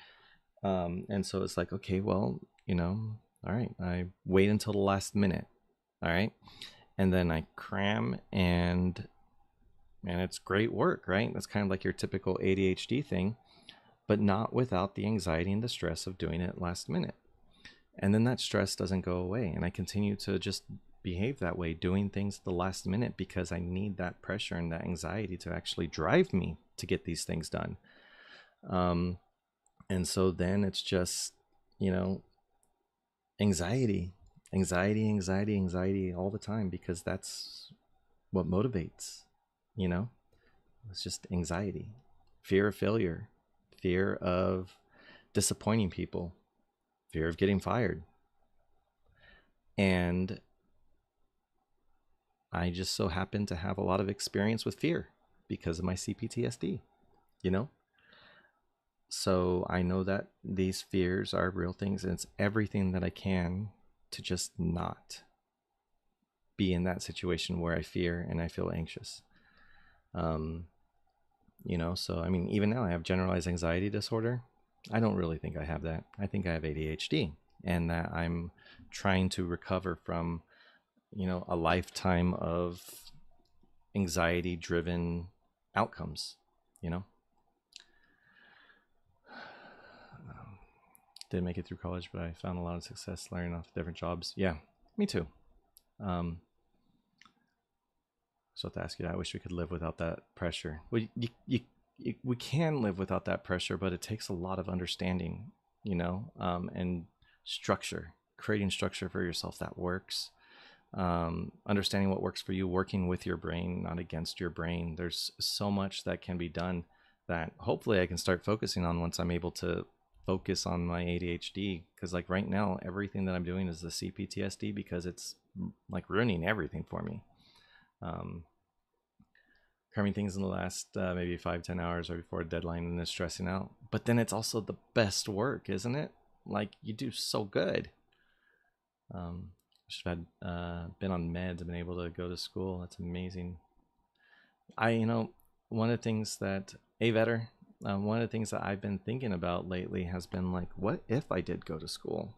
And so it's like, okay, well, all right, I wait until the last minute. All right. And then I cram, and it's great work, right? That's kind of like your typical ADHD thing, but not without the anxiety and the stress of doing it last minute. And then that stress doesn't go away, and I continue to just behave that way, doing things at the last minute, because I need that pressure and that anxiety to actually drive me to get these things done. And so then it's just, anxiety, anxiety all the time, because that's what motivates, you know it's just anxiety, fear of failure, fear of disappointing people, fear of getting fired. And I just so happen to have a lot of experience with fear because of my CPTSD, you know? So I know that these fears are real things, and it's everything that I can to just not be in that situation where I fear and I feel anxious. So I mean, even now I have generalized anxiety disorder. I don't really think I have that. I think I have ADHD, and that I'm trying to recover from, a lifetime of anxiety driven outcomes, you know? Didn't make it through college, but I found a lot of success learning off different jobs. Yeah, me too. So to ask you that, I wish we could live without that pressure. We can live without that pressure, but it takes a lot of understanding, and structure, creating structure for yourself that works. Understanding what works for you, working with your brain, not against your brain. There's so much that can be done that hopefully I can start focusing on once I'm able to focus on my ADHD. Because like right now, everything that I'm doing is the CPTSD, because it's like ruining everything for me. Cramming things in the last maybe 5-10 hours or before a deadline, and it's stressing out. But then it's also the best work, isn't it? Like, you do so good. Should have had been on meds and been able to go to school. That's amazing. One of the things that one of the things that I've been thinking about lately has been like, what if I did go to school?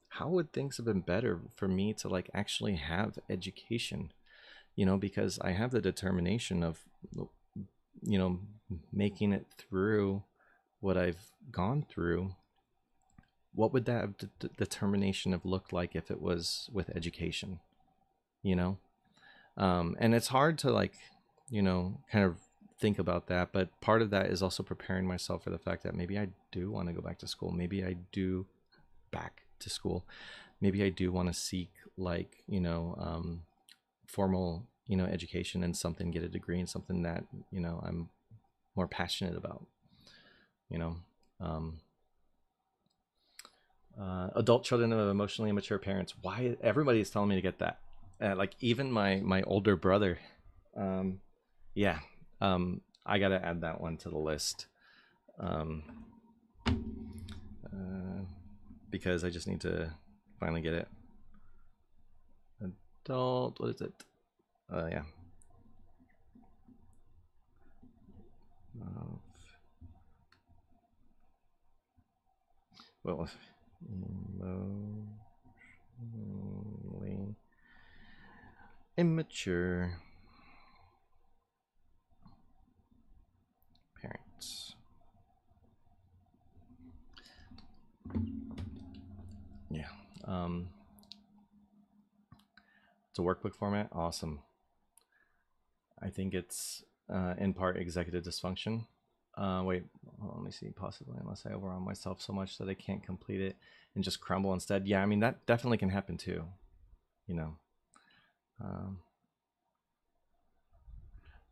How would things have been better for me to like actually have education? Because I have the determination of, making it through what I've gone through. What would that determination have looked like if it was with education? And it's hard to like, kind of think about that, but part of that is also preparing myself for the fact that maybe I do want to go back to school. Maybe I do back to school. Maybe I do want to seek like, formal, education in something, get a degree in something that, I'm more passionate about, you know. Adult children of emotionally immature parents. Why everybody is telling me to get that? Like even my older brother. Yeah. I gotta add that one to the list. Because I just need to finally get it. Adult, what is it? Yeah. Well, emotionally immature It's a workbook format. Awesome. I think it's in part executive dysfunction. Wait, let me see. Possibly, unless I overwhelm myself so much that I can't complete it and just crumble instead. Yeah, I mean, that definitely can happen too. You know. Can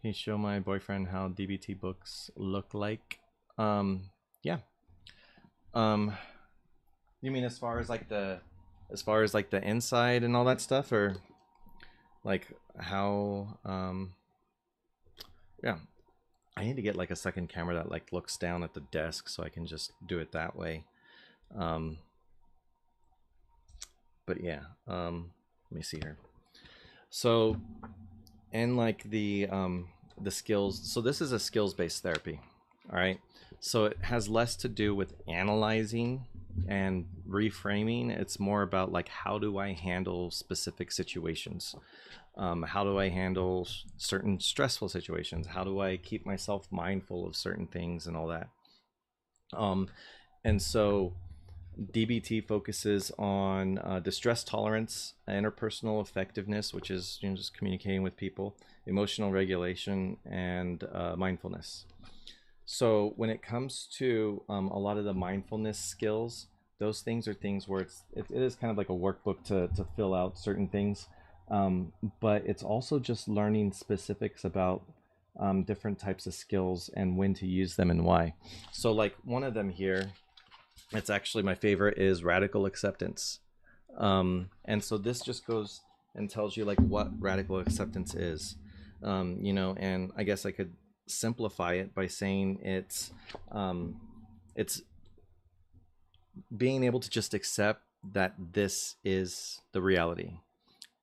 you show my boyfriend how DBT books look like? Yeah. You mean as far as like the inside and all that stuff, or like how? Yeah. I need to get like a second camera that like looks down at the desk so I can just do it that way. But yeah. Let me see here. So, and like the skills. So this is a skills-based therapy. All right. So it has less to do with analyzing and reframing. It's more about like, how do I handle specific situations? How do I handle certain stressful situations? How do I keep myself mindful of certain things and all that? And so DBT focuses on distress tolerance, interpersonal effectiveness, which is, you know, just communicating with people, emotional regulation, and mindfulness. So when it comes to a lot of the mindfulness skills, those things are things where it is kind of like a workbook to fill out certain things. But it's also just learning specifics about different types of skills and when to use them and why. So like one of them here, it's actually my favorite, is radical acceptance. And so this just goes and tells you like what radical acceptance is. You know, and I guess I could simplify it by saying it's being able to just accept that this is the reality.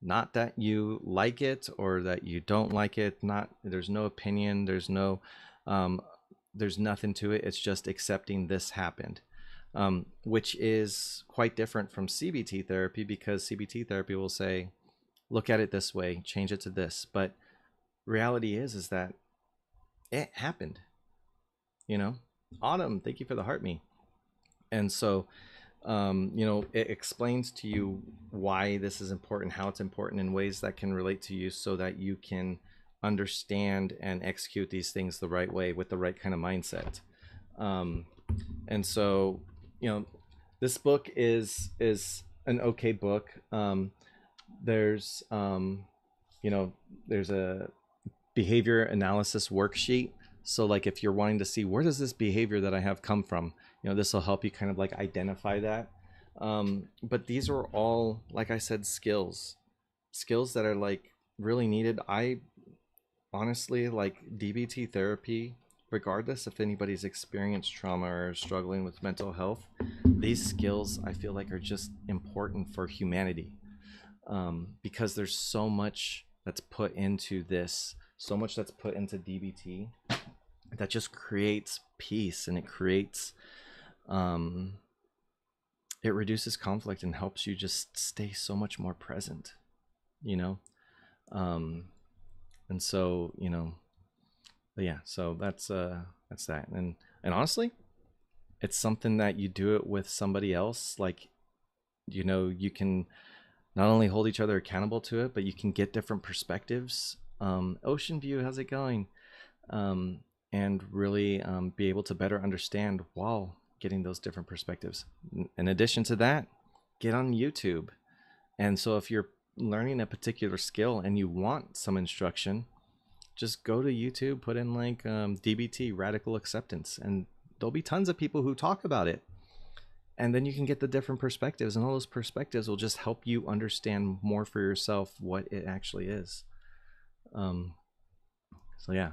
Not that you like it or that you don't like it. Not, there's no opinion. There's nothing to it. It's just accepting this happened, which is quite different from CBT therapy, because CBT therapy will say, look at it this way, change it to this. But reality is that it happened. You know, Autumn, thank you for the heart me. And so you know, it explains to you why this is important, how it's important, in ways that can relate to you, so that you can understand and execute these things the right way with the right kind of mindset. And so, you know, this book is an okay book. There's you know, there's a behavior analysis worksheet. So like if you're wanting to see, where does this behavior that I have come from, you know, this will help you kind of like identify that. But these are all, like I said, skills that are like really needed. I honestly, like DBT therapy, regardless if anybody's experienced trauma or struggling with mental health, these skills I feel like are just important for humanity, because there's so much that's put into this, so much that's put into DBT, that just creates peace, and it creates it reduces conflict and helps you just stay so much more present, you know. And so, you know, but yeah, so that's that. And honestly, it's something that you do it with somebody else, like, you know, you can not only hold each other accountable to it, but you can get different perspectives. Ocean View, how's it going? And really be able to better understand while getting those different perspectives. In addition to that, get on YouTube. And so if you're learning a particular skill and you want some instruction, just go to YouTube, put in like DBT, radical acceptance, and there'll be tons of people who talk about it. And then you can get the different perspectives, and all those perspectives will just help you understand more for yourself what it actually is. So yeah,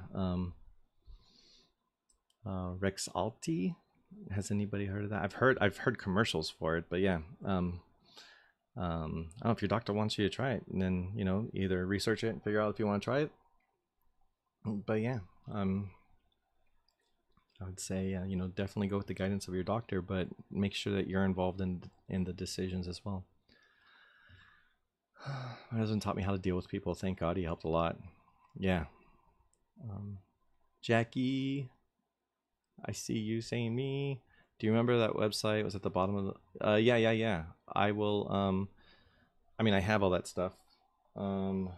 Rex Alti, has anybody heard of that? I've heard commercials for it, but yeah. I don't know, if your doctor wants you to try it, and then, you know, either research it and figure out if you want to try it. But yeah, I would say, you know, definitely go with the guidance of your doctor, but make sure that you're involved in the decisions as well. My husband taught me how to deal with people. Thank God, he helped a lot. Yeah. Jackie, I see you saying me. Do you remember that website? It was at the bottom of the. Yeah. I will. I mean, I have all that stuff. Um,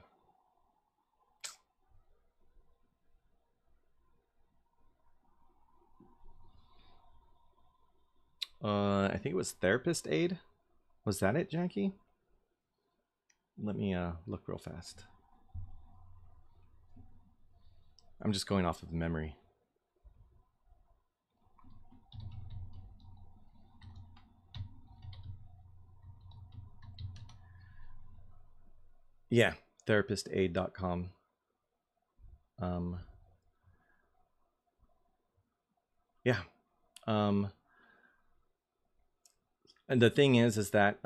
I think it was Therapist Aid. Was that it, Jackie? Let me look real fast. I'm just going off of memory. Yeah, therapistaid.com. Yeah. Um, and the thing is that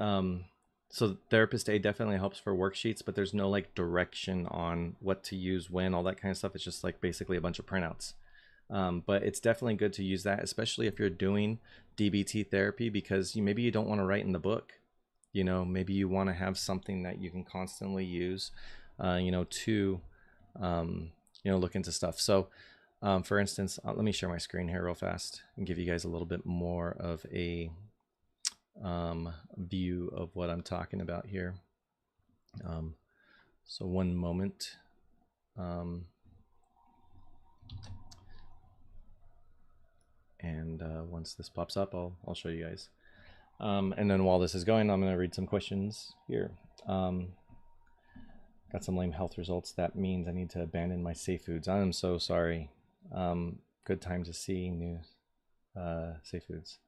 so Therapist Aid definitely helps for worksheets, but there's no like direction on what to use when, all that kind of stuff. It's just like basically a bunch of printouts. But it's definitely good to use that, especially if you're doing DBT therapy, because maybe you don't want to write in the book. You know, maybe you want to have something that you can constantly use, to, look into stuff. So, for instance, let me share my screen here real fast and give you guys a little bit more of a view of what I'm talking about here. So one moment. And once this pops up, I'll show you guys. And then while this is going, I'm going to read some questions here. Got some lame health results. That means I need to abandon my safe foods. I am so sorry. Good time to see new safe foods.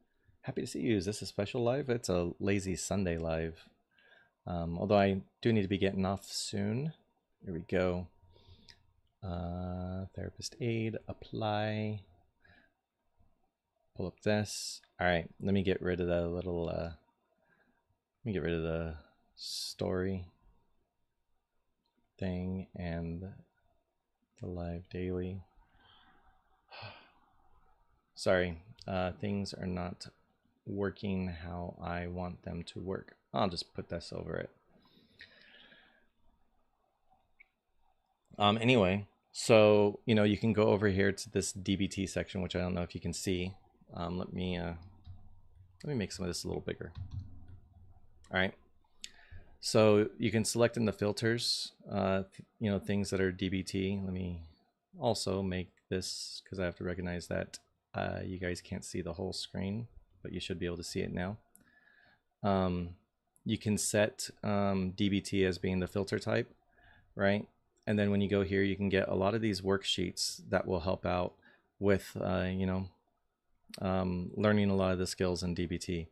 Happy to see you. Is this a special live? It's a lazy Sunday live. Although I do need to be getting off soon. Here we go. Therapist aid, apply. Pull up this. All right, let me get rid of the little, let me get rid of the story thing and the live daily. Sorry, things are not working how I want them to work. I'll just put this over it. Anyway, so, you can go over here to this DBT section, which I don't know if you can see. Let me make some of this a little bigger. All right. So you can select in the filters, things that are DBT. Let me also make this, because I have to recognize that you guys can't see the whole screen, but you should be able to see it now. You can set DBT as being the filter type, right? And then when you go here, you can get a lot of these worksheets that will help out with, learning a lot of the skills in DBT.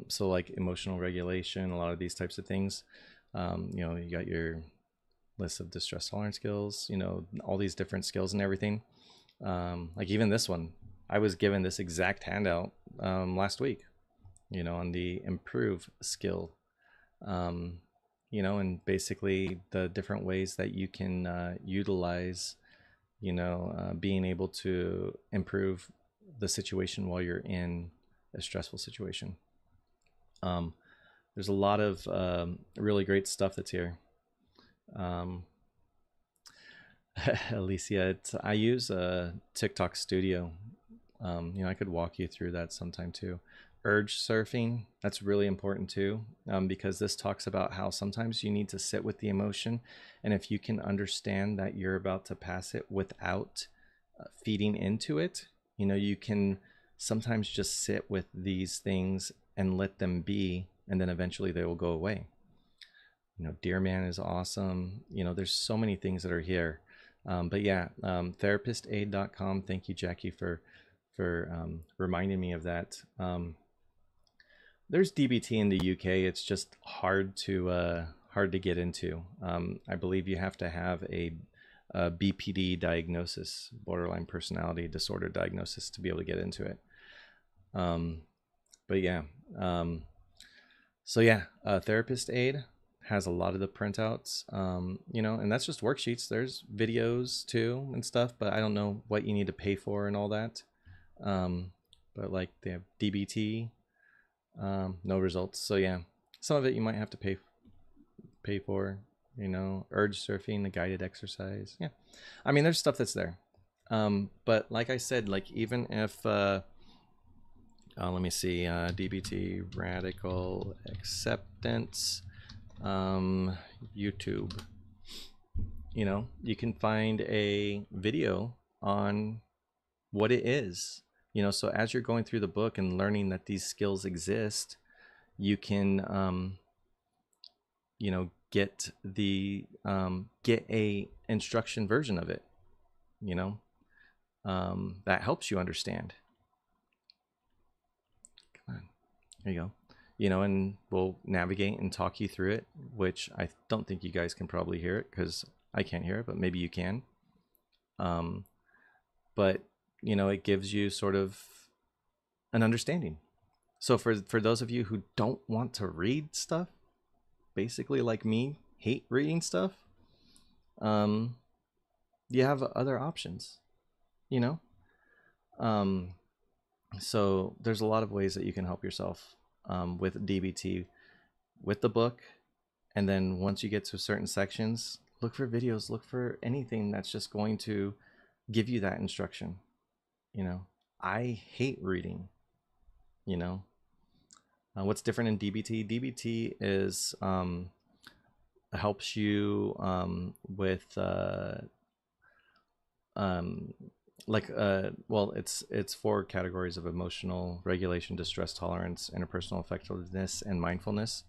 So like emotional regulation, a lot of these types of things. You got your list of distress tolerance skills, all these different skills and everything. Like even this one, I was given this exact handout last week, on the improve skill, and basically the different ways that you can utilize, being able to improve the situation while you're in a stressful situation. There's a lot of really great stuff that's here. Alicia, I use TikTok Studio. I could walk you through that sometime too. Urge surfing, that's really important too, because this talks about how sometimes you need to sit with the emotion, and if you can understand that you're about to pass it without feeding into it, you can sometimes just sit with these things and let them be, and then eventually they will go away. Dear Man is awesome. There's so many things that are here. But yeah, therapistaid.com. Thank you, Jackie, for reminding me of that. There's DBT in the UK. It's just hard to get into. I believe you have to have a BPD diagnosis, borderline personality disorder diagnosis, to be able to get into it. But yeah, so yeah, Therapist Aid has a lot of the printouts, and that's just worksheets. There's videos too and stuff, but I don't know what you need to pay for and all that. But like they have DBT, no results. So yeah, some of it you might have to pay for, urge surfing, the guided exercise. Yeah. I mean, there's stuff that's there. But like I said, like even if, Let me see. DBT radical acceptance. YouTube. You know, you can find a video on what it is. You know, so as you're going through the book and learning that these skills exist, you can, you know, get a instruction version of it. You know, that helps you understand. Come on, there you go. You know, and we'll navigate and talk you through it, which I don't think you guys can probably hear it because I can't hear it, but maybe you can. But you know, it gives you sort of an understanding. So for those of you who don't want to read stuff, basically like me, hate reading stuff, you have other options, you know. So there's a lot of ways that you can help yourself with DBT, with the book, and then once you get to certain sections, look for videos, look for anything that's just going to give you that instruction. You know, I hate reading. You know, what's different in DBT? DBT is helps you with well, it's four categories of emotional regulation, distress tolerance, interpersonal effectiveness, and mindfulness.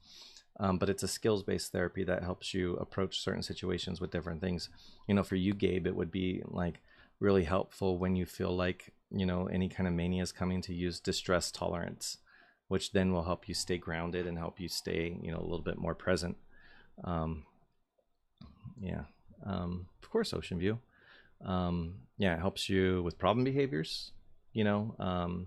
But it's a skills-based therapy that helps you approach certain situations with different things. You know, for you, Gabe, it would be like really helpful when you feel like, you know, any kind of mania is coming, to use distress tolerance, which then will help you stay grounded and help you stay, you know, a little bit more present. Yeah. Of course, Ocean View. Yeah, it helps you with problem behaviors. You know,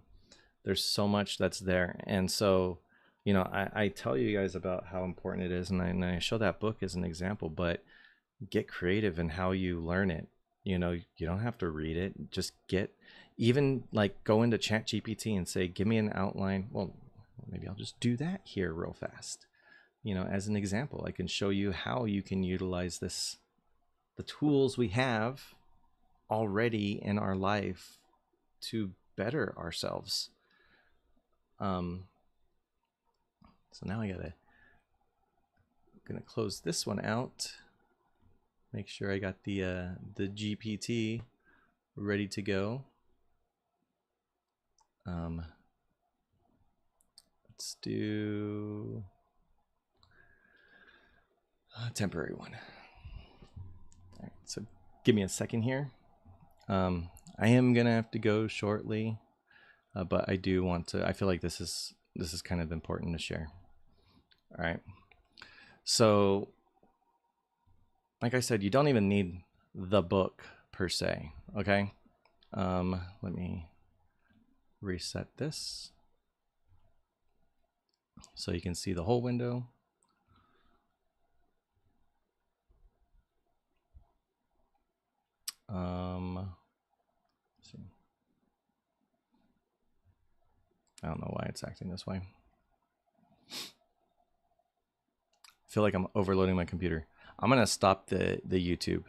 there's so much that's there. And so, you know, I tell you guys about how important it is, and I show that book as an example, but get creative in how you learn it. You know, you don't have to read it. Just even like go into Chat GPT and say, give me an outline. Well, maybe I'll just do that here real fast. You know, as an example, I can show you how you can utilize the tools we have already in our life to better ourselves. So now I'm gonna close this one out. Make sure I got the GPT ready to go. Let's do a temporary one. All right, so give me a second here. I am gonna have to go shortly, but I do want to. I feel like this is kind of important to share. All right. So, like I said, you don't even need the book per se. Okay. Let me reset this so you can see the whole window. Let's see. I don't know why it's acting this way. I feel like I'm overloading my computer. I'm gonna stop the YouTube